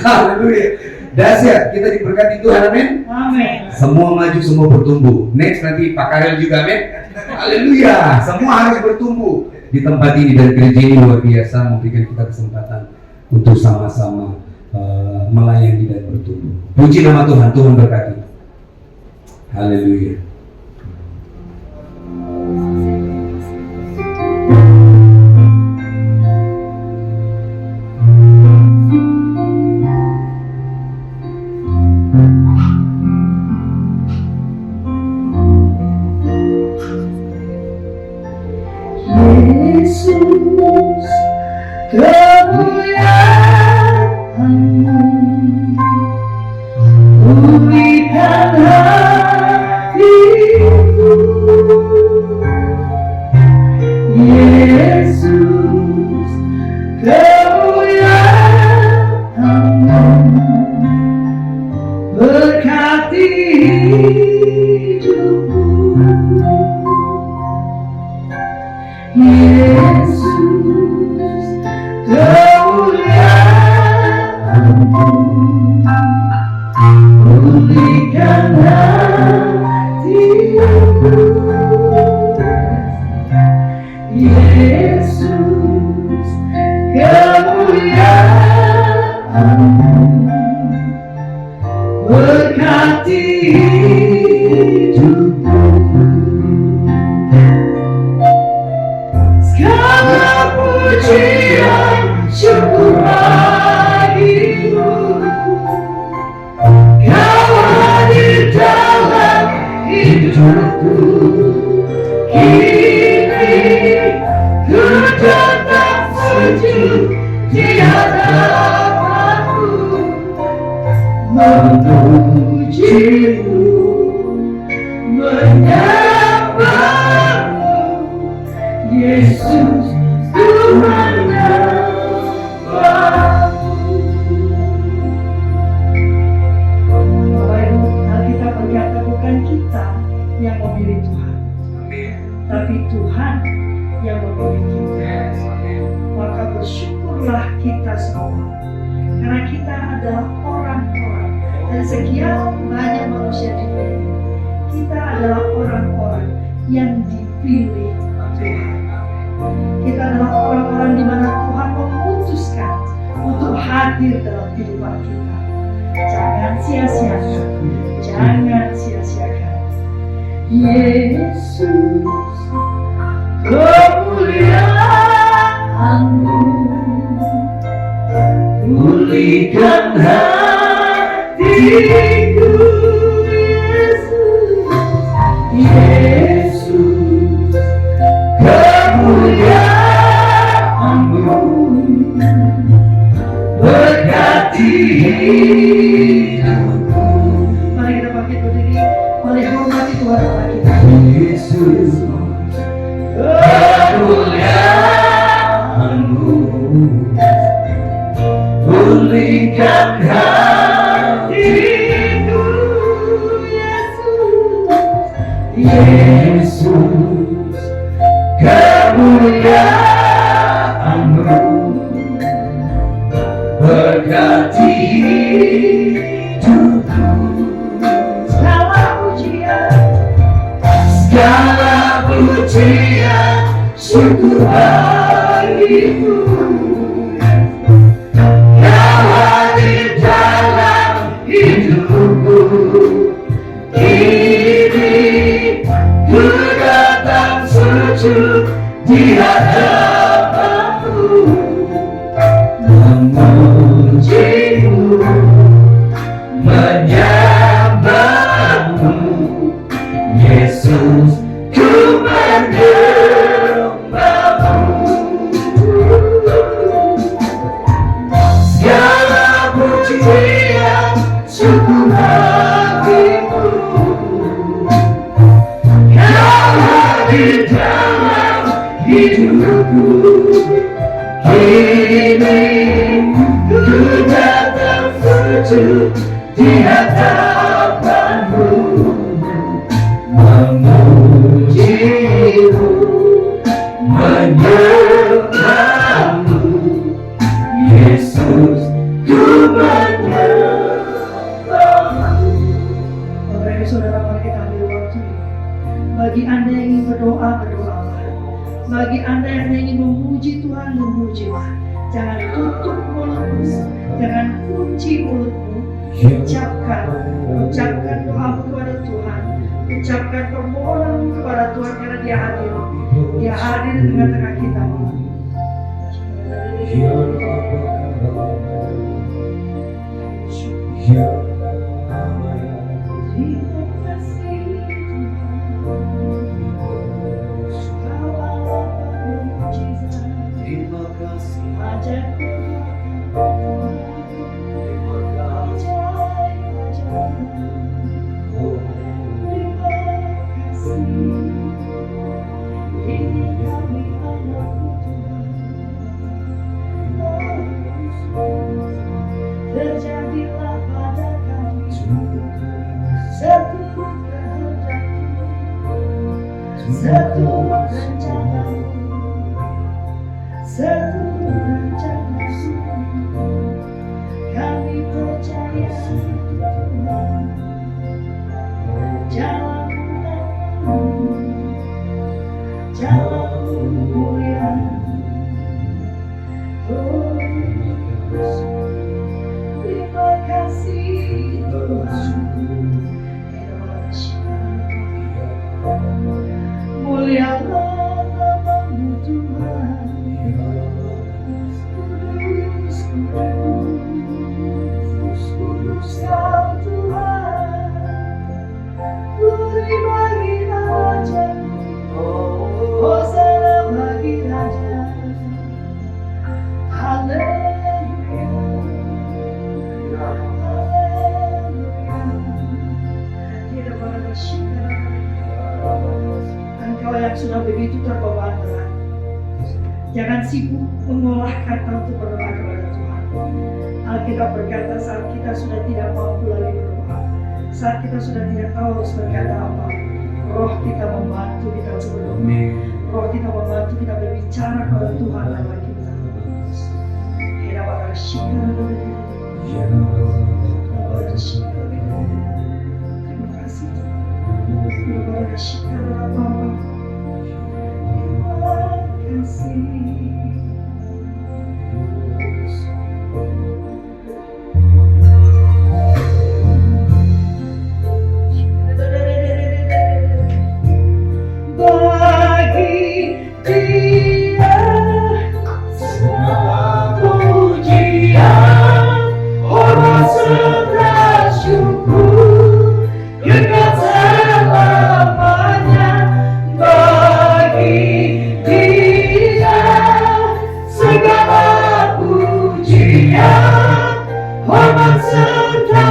Haleluya. Dahsyat, kita diberkati Tuhan. Amin. Amin. Semua maju, semua bertumbuh. Next nanti Pak Karel juga. Amin. Haleluya. Semua harus bertumbuh di tempat ini, dan gereja ini luar biasa memberikan kita kesempatan untuk sama-sama melayani dan bertumbuh. Puji nama Tuhan. Tuhan berkati. Haleluya. Yesus, kemuliaan-Mu pulihkan hatiku. Yesus, kemuliaan-Mu berkati hidupku. Yesus, kemuliaan-Mu pulihkan hatiku. Yesus, kemuliaan-Mu berkati hidupku. Segala pujian syukur bagimu, Kau hadir dalam hidupku. Kini ku tetap sujud di hadapanmu, memujimu, menyembahmu. Yesus, Tuhan namamu. Bapak Ibu, Alkitab berkata bukan kita yang memilih Tuhan, Tolonglah kita semua, karena kita adalah orang-orang dan sekian banyak manusia di dunia. Kita adalah orang-orang yang dipilih Tuhan. Kita adalah orang-orang di mana Tuhan memutuskan untuk hadir dalam kehidupan kita. Jangan sia-siakan, jangan sia-siakan. Yesus, kemuliaan-Mu pulihkan hatiku. Yesus, kemuliaan-Mu berkati hidupku. Mari kita bangkit berdiri, mari hormati Tuhan Allah kita. Yesus, kemuliaan-Mu pulihkan hatiku. Yesus, kemuliaan-Mu berkati hidupku. Segala pujian, syukur bagimu. Kau hadir dalam hidupku. Kini ku datang sujud di hadapan-Mu, memuji-Mu, menyembah-Mu. Yesus, ku menyembah-Mu. Segala pujian, syukur bagimu. Kau hadir dalam hidupku. Kini ku datang sujud di hadapan-Mu, memuji-Mu, menyembah-Mu. Yesus, ku menyembah-Mu. Bapak Ibu Saudara, mari kita ambil waktu ini. Bagi Anda yang ingin berdoa, berdoalah. Bagi Anda yang ingin memuji Tuhan, memujilah. Jangan tutup mulutmu, jangan kunci mulutmu. Ucapkan doamu kepada Tuhan. Ucapkan permohonanmu kepada Tuhan, karena Dia hadir. Dia hadir di tengah-tengah kita. Terima kasih Tuhan, Kau Allah mukjizat. Terima kasih. Ajarku terjadilah pada kami satu kehendakmu, satu rencanamu, satu rencanamu. Kami percaya Tuhan, jalanmu, jalanmu mulia. Oh, terima kasih Tuhan. Mulialah nama-Mu Tuhan. Kudus, kudus, kudus Kau Tuhan. Putri bagi Raja-Mu, Hosana bagi Raja. Haleluya. Engkau yang sudah begitu terbawa berat, jangan sibuk mengolah kata untuk berdoa kepada Tuhan. Alkitab berkata, saat kita sudah tidak mampu lagi berdoa, saat kita sudah tidak tahu harus berkata apa, Roh kita membantu kita untuk berdoa. Roh kita membantu kita berbicara kepada Tuhan Allah kita. Terima kasih Tuhan. Terima kasih. Bagi Dia segala pujian, hormat serta syukur kekal selamanya. Bagi Dia segala pujian, hormat serta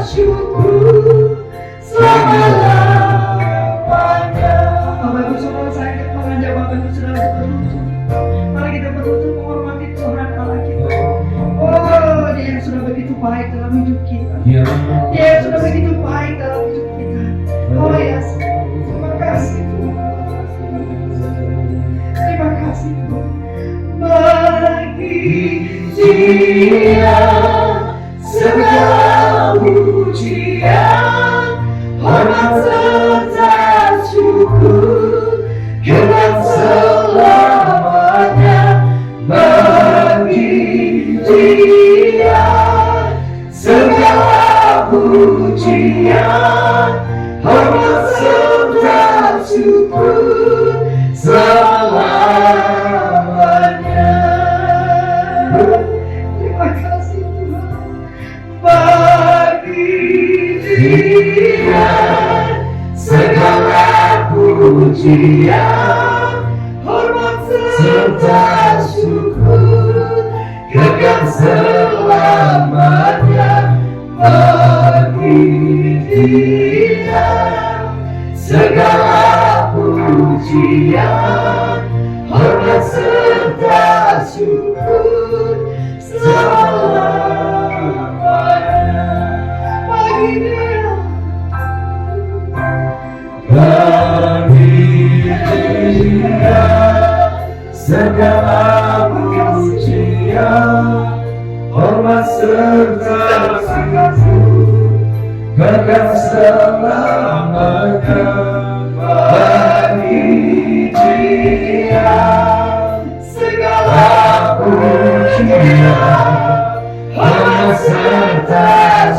syukur selama-lamanya. Bapak Ibu Saudara, saya akan mengajak Bapak Ibu Saudara untuk berlutut. Mari kita berlutut menghormati Tuhan Allah kita. Oh, Dia yang sudah begitu baik dalam hidup kita. Dia yang sudah begitu baik dalam hidup kita. Oh ya, terima kasih Tuhan. Terima kasih Tuhan. Bagi Dia segala pujian, hormat serta syukur kekal selamanya. Bagi Dia segala pujian, hormat serta syukur selamanya. Terima kasih Tuhan. Bagi Dia segala pujian, hormat serta syukur kekal selamanya. Bagi Dia segala pujian, hormat serta syukur selamanya. Bagi Dia, Bagi Dia segala pujian, hormat serta syukur kekal selamanya. Bagi Dia segala pujian, hormat serta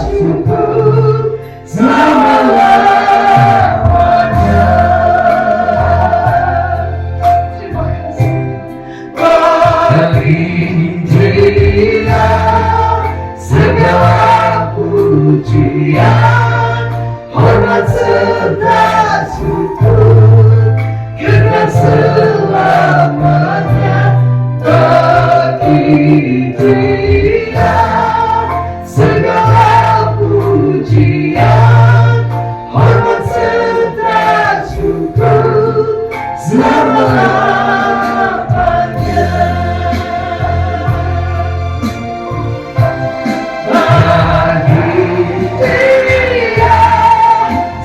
syukur selama-lamanya. terima kasih. Bagi Dia segala pujian, hormat serta syukur kekal selamanya. Bagi Dia segala pujian, hormat serta syukur selama-lamanya. Bagi Dia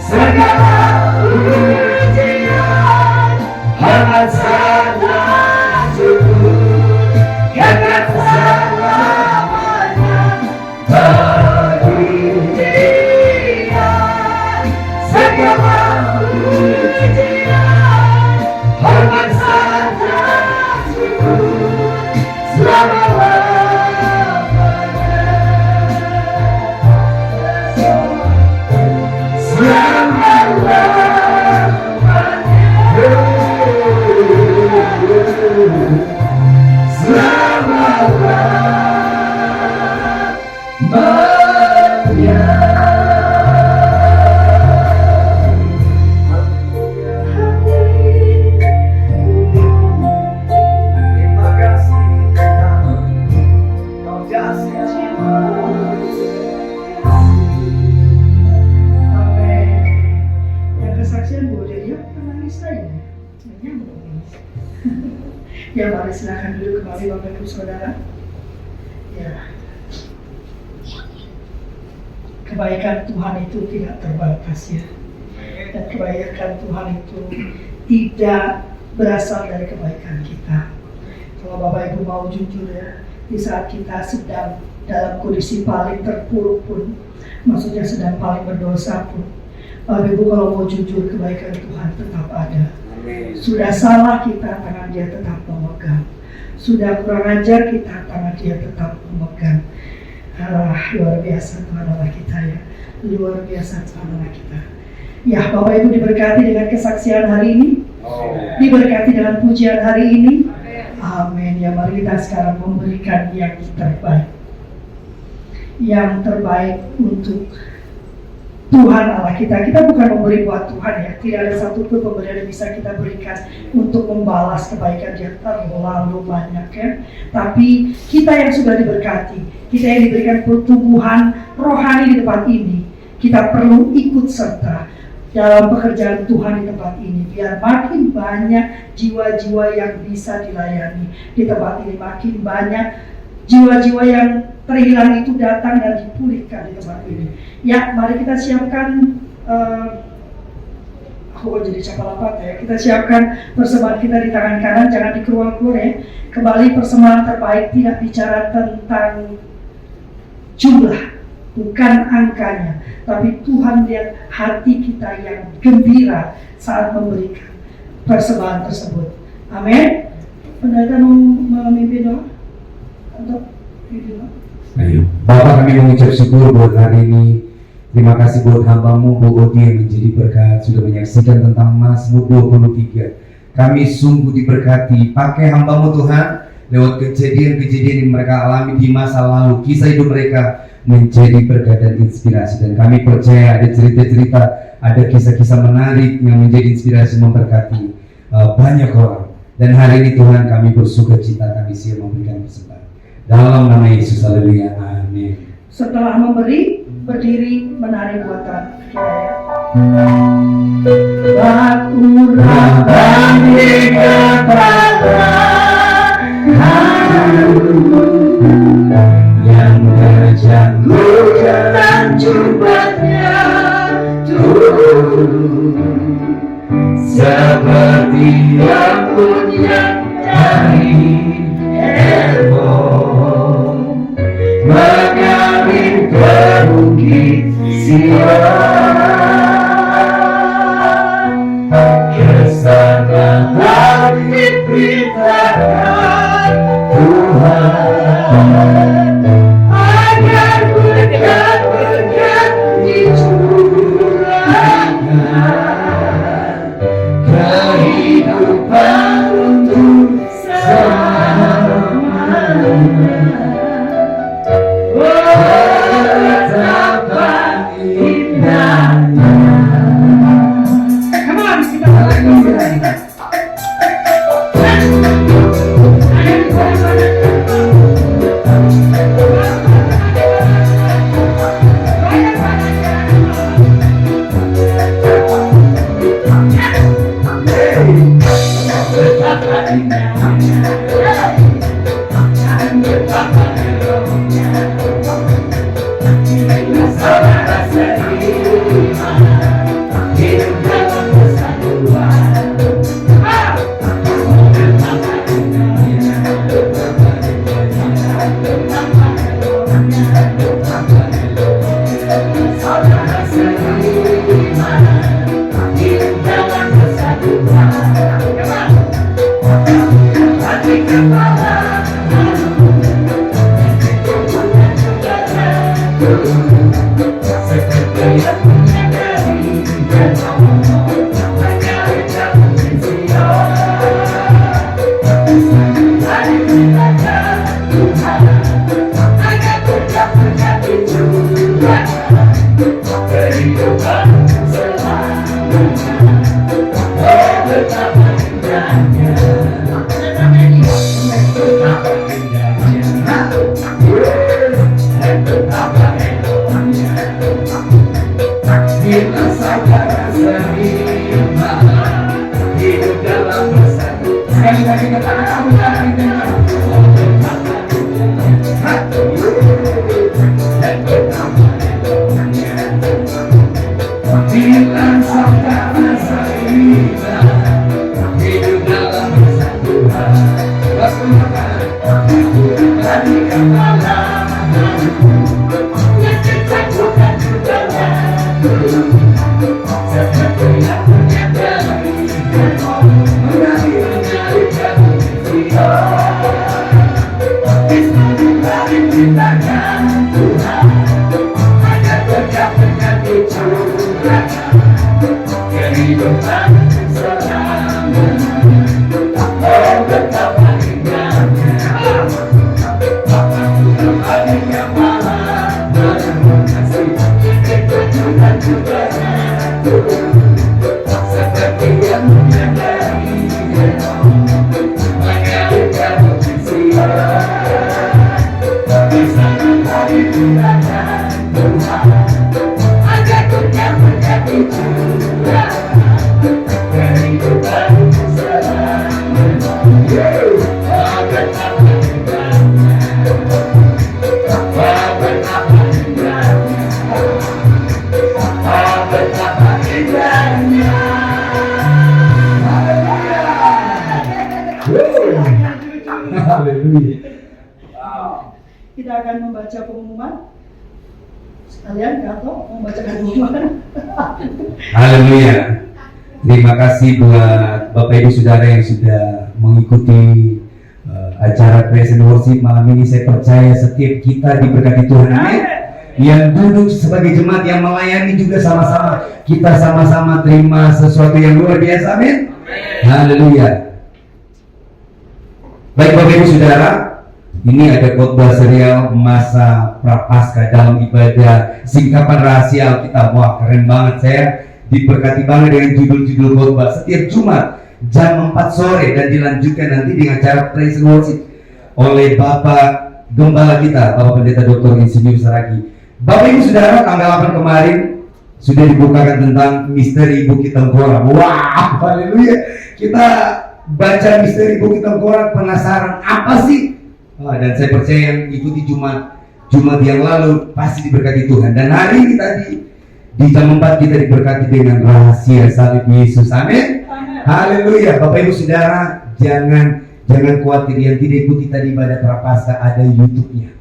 segala pujian, hormat serta syukur kekal selamanya. Bagi Dia segala pujian, hormat serta syukur Terima kasih Tuhan, Kau kasih Amin. Yang kesaksian Bu Delia menangis saya. Ya, mari silakan duduk kembali Bapak Ibu Saudara. Ya. Kebaikan Tuhan itu tidak terbatas ya. Dan kebaikan Tuhan itu tidak berasal dari kebaikan kita. Kalau Bapak Ibu mau jujur ya, di saat kita sedang dalam kondisi paling terpuruk pun, maksudnya sedang paling berdosa pun, Bapak Ibu kalau mau jujur, kebaikan Tuhan tetap ada. Sudah salah kita, tangan Dia tetap memegang. Sudah kurang ajar kita, tangan Dia tetap memegang. Luar biasa Tuhan Allah kita ya. Luar biasa Tuhan Allah kita. Ya, Bapak Ibu diberkati dengan kesaksian hari ini. Diberkati dengan pujian hari ini. Amin. Ya, mari kita sekarang memberikan yang terbaik. Yang terbaik untuk Tuhan Allah kita. Kita bukan memberi buat Tuhan ya. Tidak ada satupun pemberian yang bisa kita berikan untuk membalas kebaikan Dia terlalu banyak ya. Tapi kita yang sudah diberkati, kita yang diberikan pertumbuhan rohani di tempat ini, kita perlu ikut serta dalam pekerjaan Tuhan di tempat ini, biar makin banyak jiwa-jiwa yang bisa dilayani di tempat ini, makin banyak jiwa-jiwa yang terhilang itu datang dan dipulihkan di tempat ini. Ya, mari kita siapkan aku jadi capalapat ya. Kita siapkan persembahan kita di tangan kanan, jangan dikeluar-keluar ya. Kembali persembahan terbaik tidak bicara tentang jumlah, bukan angkanya, tapi Tuhan lihat hati kita yang gembira saat memberikan persembahan tersebut. Amin. Pendeta mau memimpin doa untuk video. Ayo, Bapak, kami mengucap syukur buat hari ini. Terima kasih buat hamba-Mu Bu Odi yang menjadi berkat, sudah menyaksikan tentang Mazmur 23. Kami sungguh diberkati, pakai hamba-Mu Tuhan, lewat kejadian-kejadian yang mereka alami di masa lalu, kisah hidup mereka menjadi berkat dan inspirasi. Dan kami percaya ada cerita-cerita, ada kisah-kisah menarik yang menjadi inspirasi memberkati banyak orang. Dan hari ini Tuhan kami bersuka cita, kami siap memberikan persembahan. Dalam nama Yesus, haleluya, amin. Setelah memberi, berdiri menari buatan Aku rabani kepada yang terjangkau dan jubahnya turun seperti rambut yang dari Hermon mengalir ke bukit Sion. Kesabaran diberitakan Tuhan agar berkat-berkat dicurahkan, kehidupan untuk selamanya. Betapa indahnya. Come on, kita lagi. Hidup dalam persatuan, Haleluya. Kita akan membaca pengumuman. Sekalian Gato membacakan pengumuman. Haleluya. Terima kasih buat Bapak Ibu Saudara yang sudah mengikuti acara Praise and Worship malam ini. Saya percaya setiap kita diberkati Tuhan. Amin. Yang duduk sebagai jemaat yang melayani juga sama-sama kita sama-sama terima sesuatu yang luar biasa. Amin. Haleluya. Baik Bapak Ibu Saudara, ini ada khotbah serial masa Prapaskah dalam ibadah singkapan rahasia Alkitab. Wah, keren banget, saya diberkati banget dengan judul-judul khotbah setiap Jumat jam 4 sore dan dilanjutkan nanti dengan acara Praise and Worship oleh Bapak Gembala kita, Bapak Pendeta Dr. Insinyur Saragi. Bapak Ibu Saudara, tanggal 8 kemarin sudah dibukakan tentang misteri Bukit Tengkorak. Wah, haleluya. Kita baca misteri Bukit Tengkorak, penasaran apa sih? Dan saya percaya yang ikuti Jumat yang lalu pasti diberkati Tuhan. Dan hari ini tadi di jam 4 kita diberkati dengan rahasia salib Yesus. Amin. Haleluya. Bapak Ibu Saudara, jangan khawatir yang tidak ikuti tadi ibadah Prapaskah, ada YouTube-nya.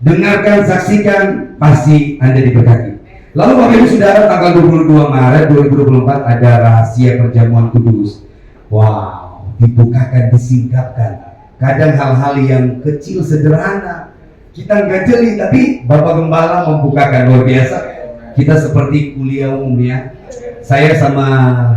Dengarkan, saksikan, pasti Anda diberkati. Lalu Bapak Ibu Saudara, tanggal 22 Maret 2024 ada rahasia perjamuan kudus. Wow, dibukakan, disingkapkan. Kadang hal-hal yang kecil sederhana kita nggak jeli, tapi Bapak Gembala membukakan luar biasa. Kita seperti kuliah umum ya. Saya sama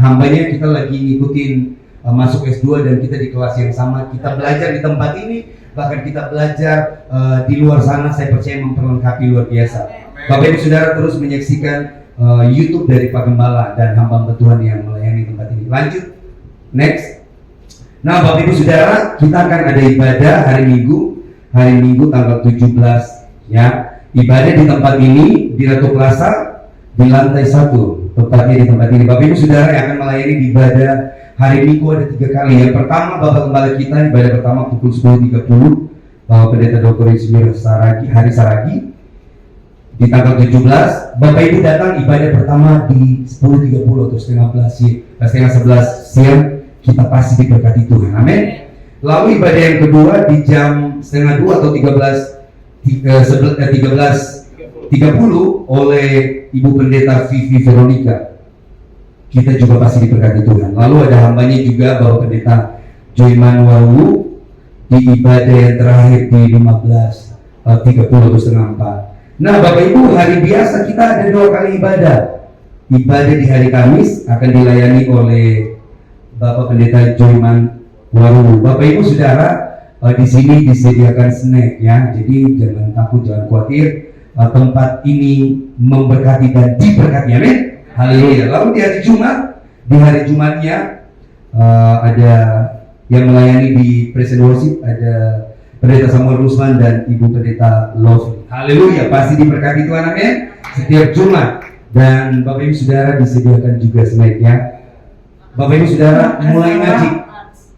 hambanya kita lagi ngikutin masuk S2 dan kita di kelas yang sama. Kita belajar di tempat ini, bahkan kita belajar di luar sana. Saya percaya memperlengkapi luar biasa. Bapak Ibu Saudara terus menyaksikan YouTube dari Pak Gembala dan hamba Tuhan yang melayani tempat ini. Lanjut, next. Nah Bapak Ibu Saudara, kita akan ada ibadah hari Minggu tanggal 17 ya. Ibadah di tempat ini di Ratu Plaza di lantai 1, tepatnya di tempat ini. Bapak Ibu Saudara yang akan melayani di ibadah hari Minggu ada 3 kali. Yang pertama Bapak Gembala kita ibadah pertama pukul 10.30, Bapak Pendeta Dr. Insinyur Hari Saragi. Di tanggal 17 Bapak Ibu datang ibadah pertama di 10.30 atau setengah 11 siang. Kita pasti diberkati Tuhan, amin. Lalu ibadah yang kedua di jam setengah 2 atau 13.30 oleh Ibu Pendeta Vivi Veronica. Kita juga pasti diberkati Tuhan. Lalu ada hambanya juga Bapak Pendeta Joyman Wawu di ibadah yang terakhir di 15.30 atau setengah 4. Nah Bapak Ibu, hari biasa kita ada 2 kali ibadah. Ibadah di hari Kamis akan dilayani oleh Bapak Pendeta Joyman Waru. Bapak Ibu Saudara, di sini disediakan snack ya. Jadi jangan takut, jangan khawatir. Tempat ini memberkati dan diberkati. Amin. Haleluya. Lalu di hari Jumatnya ada yang melayani di Praise and Worship, ada Pendeta Samuel Rusman dan Ibu Pendeta Lovely. Haleluya. Pasti diberkati Tuhan. Amin. Setiap Jumat. Dan Bapak Ibu Saudara disediakan juga snack ya. Bapak Ibu Saudara mulai ngaji,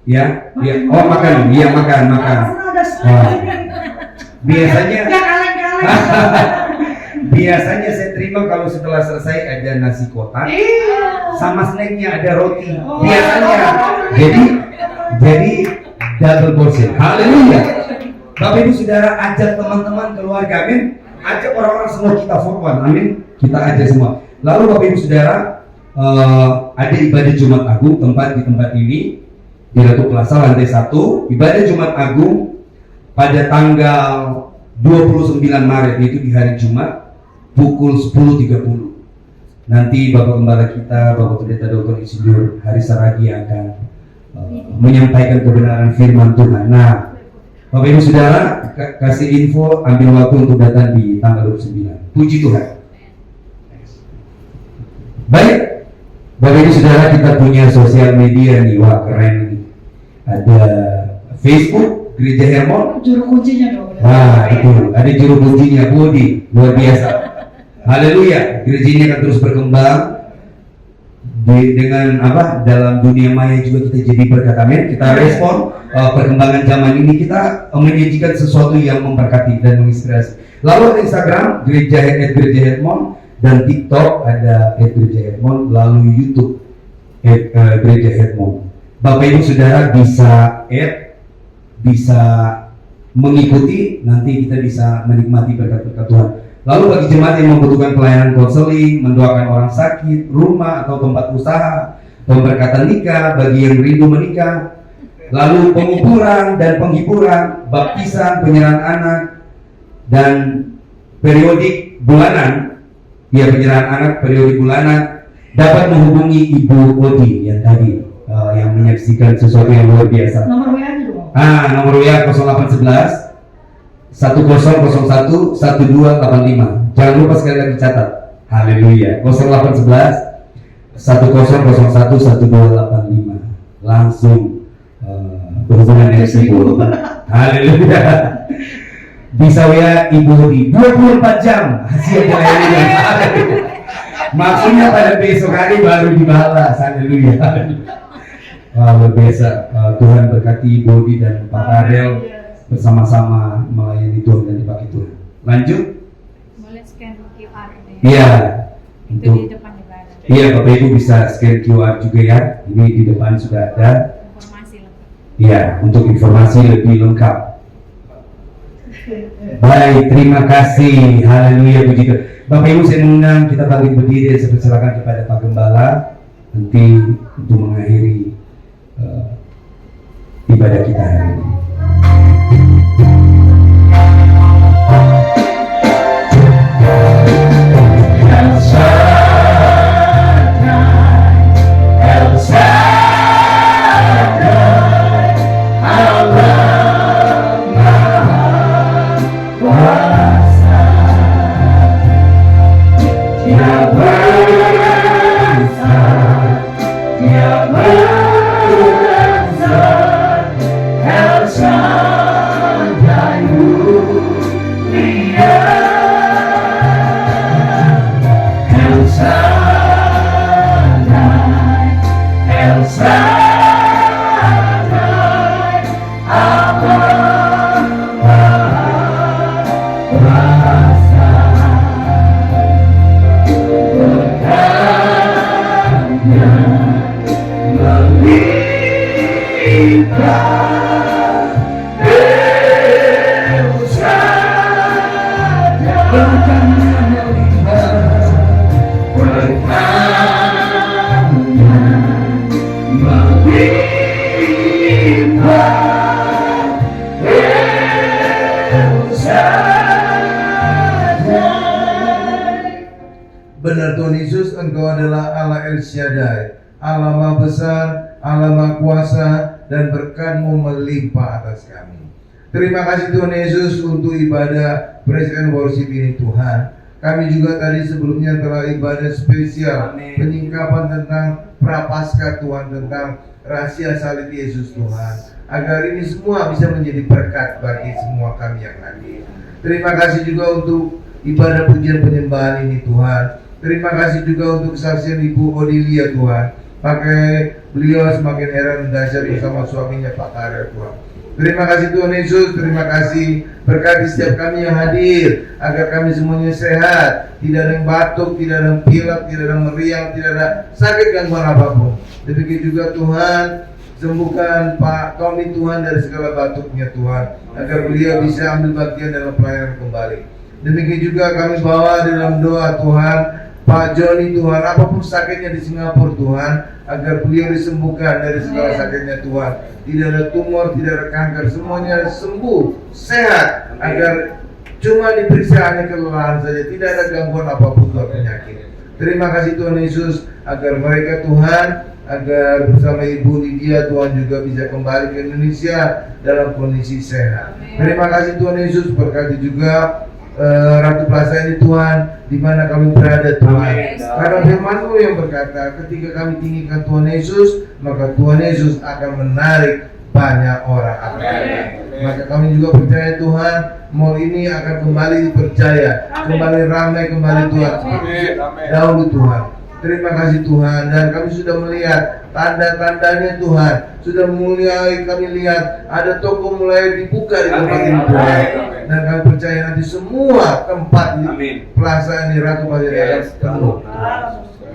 ya, oh makan. Biasanya saya terima kalau setelah selesai ada nasi kotak, sama snacknya ada roti. Biasanya, jadi double portion. Haleluya. Bapak Ibu Saudara, ajak teman-teman, keluarga, amin. Ajak orang-orang semua kita forward, amin. Kita ajak semua. Lalu Bapak Ibu Saudara, ada ibadah Jumat Agung di tempat ini di Ratu Plaza lantai 1. Ibadah Jumat Agung pada tanggal 29 Maret, yaitu di hari Jumat pukul 10.30. Nanti Bapak Gembala kita, Bapak Pendeta Dr. Insinyur Haris Saragi akan menyampaikan kebenaran firman Tuhan. Nah, Bapak Ibu Saudara, kasih info, ambil waktu untuk datang di tanggal 29. Puji Tuhan. Baik, Bapak Ibu Saudara, kita punya sosial media nih, wah keren nih. Ada Facebook Gereja Hermon. Juru kuncinya dong. Wah itu, ada juru kuncinya, Budi, luar biasa. Haleluya, gereja ini akan terus berkembang. Dengan apa, dalam dunia maya juga kita jadi berkat, amin. Kita respon perkembangan zaman ini, kita menyajikan sesuatu yang memberkati dan menginspirasi. Lalu ada Instagram Gereja Hermon, dan TikTok ada @Gereja Hermon, lalu YouTube Gereja Hermon. Bapak Ibu Saudara bisa bisa mengikuti, nanti kita bisa menikmati berkat-berkat Tuhan. Lalu bagi jemaat yang membutuhkan pelayanan konseling, mendoakan orang sakit, rumah atau tempat usaha, pemberkatan nikah bagi yang rindu menikah, lalu penguburan dan penghiburan, baptisan, penyerahan anak, dan periodik bulanan, penyerahan anak periodik bulanan, dapat menghubungi Ibu Odi yang tadi yang menyaksikan sesuatu yang luar biasa. Nomor WA-nya dong. Nomor WA 0811 1001 1285. Jangan lupa sekali lagi catat. Haleluya. 0811 1001 1285. Langsung berhubungan dengan Ibu. Haleluya. Bisa WA Ibu di 24 jam hasil pelayanan. Maksudnya pada besok hari baru dibalas. Haleluya. Luar biasa. Tuhan berkati Bodi dan Pak Karel bersama-sama melayani Tuhan dan dipakai Tuhan. Lanjut. Boleh scan QR deh. Iya. Itu Untuk di depan juga ada. Iya, Bapak Ibu bisa scan QR juga ya. Ini di depan sudah ada. Informasi lengkap. Iya, untuk informasi lebih lengkap. Baik, terima kasih. Haleluya, puji Tuhan. Bapak Ibu, saya mengundang kita bangkit berdiri dan saya persilakan kepada Pak Gembala nanti untuk mengakhiri ibadah kita hari ini. Benar Tuhan Yesus, Engkau adalah Allah El Shaddai, Allah Maha Besar, Allah Maha Kuasa, dan berkat-Mu melimpah atas kami. Terima kasih Tuhan Yesus untuk ibadah praise and worship ini Tuhan. Kami juga tadi sebelumnya telah ibadah spesial penyingkapan tentang prapaskah Tuhan, tentang rahasia salib Yesus Tuhan. Agar ini semua bisa menjadi berkat bagi semua kami yang hadir. Terima kasih juga untuk ibadah pujian penyembahan ini Tuhan. Terima kasih juga untuk kesaksian Ibu Odilia Tuhan. Pakai beliau semakin heran dan dahsyat bersama suaminya Pak Karel Tuhan. Terima kasih Tuhan Yesus, terima kasih berkati setiap kami yang hadir, agar kami semuanya sehat, tidak ada yang batuk, tidak ada yang pilek, tidak ada yang meriang, tidak ada sakit gangguan apapun. Demikian juga Tuhan, Sembuhkan Pak Tommy Tuhan dari segala batuknya Tuhan, agar beliau bisa ambil bagian dalam pelayanan kembali. Demikian juga kami bawa dalam doa Tuhan Pak Joni Tuhan, apapun sakitnya di Singapura Tuhan, agar beliau disembuhkan dari segala sakitnya Tuhan. Tidak ada tumor, tidak ada kanker, semuanya sembuh, sehat, agar cuma diperiksa hanya kelelahan saja, tidak ada gangguan apapun Tuhan penyakit. Terima kasih Tuhan Yesus, agar mereka Tuhan, agar bersama Ibu Lydia Tuhan juga bisa kembali ke Indonesia dalam kondisi sehat. Terima kasih Tuhan Yesus, berkati juga Ratu Plaza ini Tuhan, di mana kami berada Tuhan. Karena firman-Mu yang berkata, ketika kami tinggikan Tuhan Yesus, maka Tuhan Yesus akan menarik banyak orang. Amin. Maka kami juga percaya Tuhan, mall ini akan kembali dipercaya, kembali ramai kembali Tuhan. Dahulu Tuhan. Terima kasih Tuhan, dan kami sudah melihat tanda-tandanya Tuhan. Sudah mulai kami lihat ada toko mulai dibuka di tempat ini Tuhan. Dan kami percaya nanti semua tempat di plaza ini Ratu Plaza akan penuh.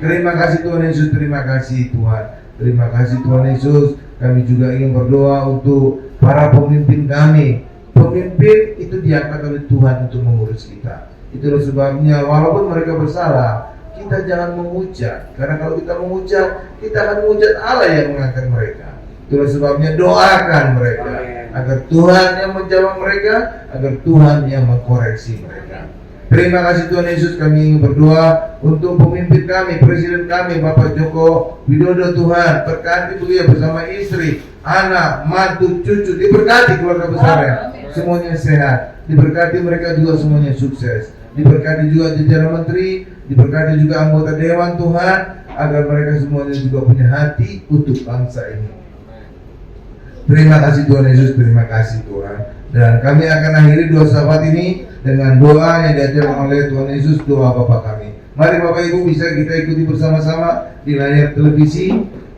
Terima kasih Tuhan Yesus, terima kasih Tuhan. Terima kasih Tuhan Yesus. Kami juga ingin berdoa untuk para pemimpin kami. Pemimpin itu diangkat oleh Tuhan untuk mengurus kita. Itulah sebabnya walaupun mereka bersalah, kita jangan menghujat, karena kalau kita menghujat, kita akan menghujat Allah yang mengangkat mereka. Itulah sebabnya doakan mereka, agar Tuhan yang menjawab mereka, agar Tuhan yang mengkoreksi mereka. Terima kasih Tuhan Yesus, kami ingin berdoa untuk pemimpin kami, presiden kami, Bapak Joko Widodo Tuhan. Berkati beliau bersama istri, anak, mantu, cucu, diberkati keluarga besarnya, semuanya sehat. Diberkati mereka juga semuanya sukses. Diberkati juga jajaran menteri, diberkati juga anggota dewan Tuhan, agar mereka semuanya juga punya hati untuk bangsa ini. Terima kasih Tuhan Yesus, terima kasih Tuhan. Dan kami akan akhiri doa sahabat ini dengan doa yang diajarkan oleh Tuhan Yesus, doa Bapa kami. Mari Bapak Ibu bisa kita ikuti bersama-sama di layar televisi.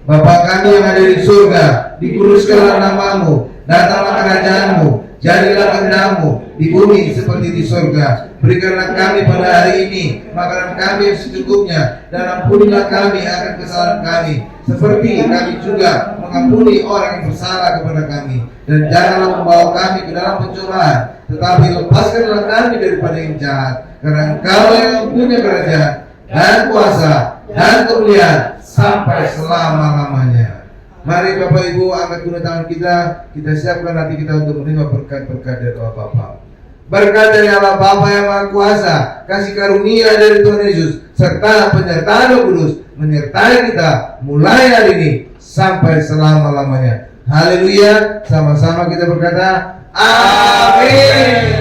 Bapa kami yang ada di surga, dikuduskanlah nama-Mu, datanglah kerajaan-Mu, jadilah kehendak-Mu di bumi seperti di surga. Berikanlah kami pada hari ini makanan kami yang secukupnya, dan ampunilah kami akan kesalahan kami, seperti kami juga mengampuni orang yang bersalah kepada kami. Dan janganlah membawa kami ke dalam pencobaan, tetapi lepaskanlah kami daripada yang jahat. Karena Engkau yang punya kerajaan dan kuasa dan kemuliaan sampai selama-lamanya. Mari Bapak Ibu angkat kedua tangan kita siapkan hati kita untuk menerima berkat-berkat dari doa Bapa. Berkat dari Allah Bapa yang Maha Kuasa, kasih karunia dari Tuhan Yesus, serta penyertaan Roh Kudus menyertai kita mulai hari ini sampai selama-lamanya. Haleluya, sama-sama kita berkata, amin.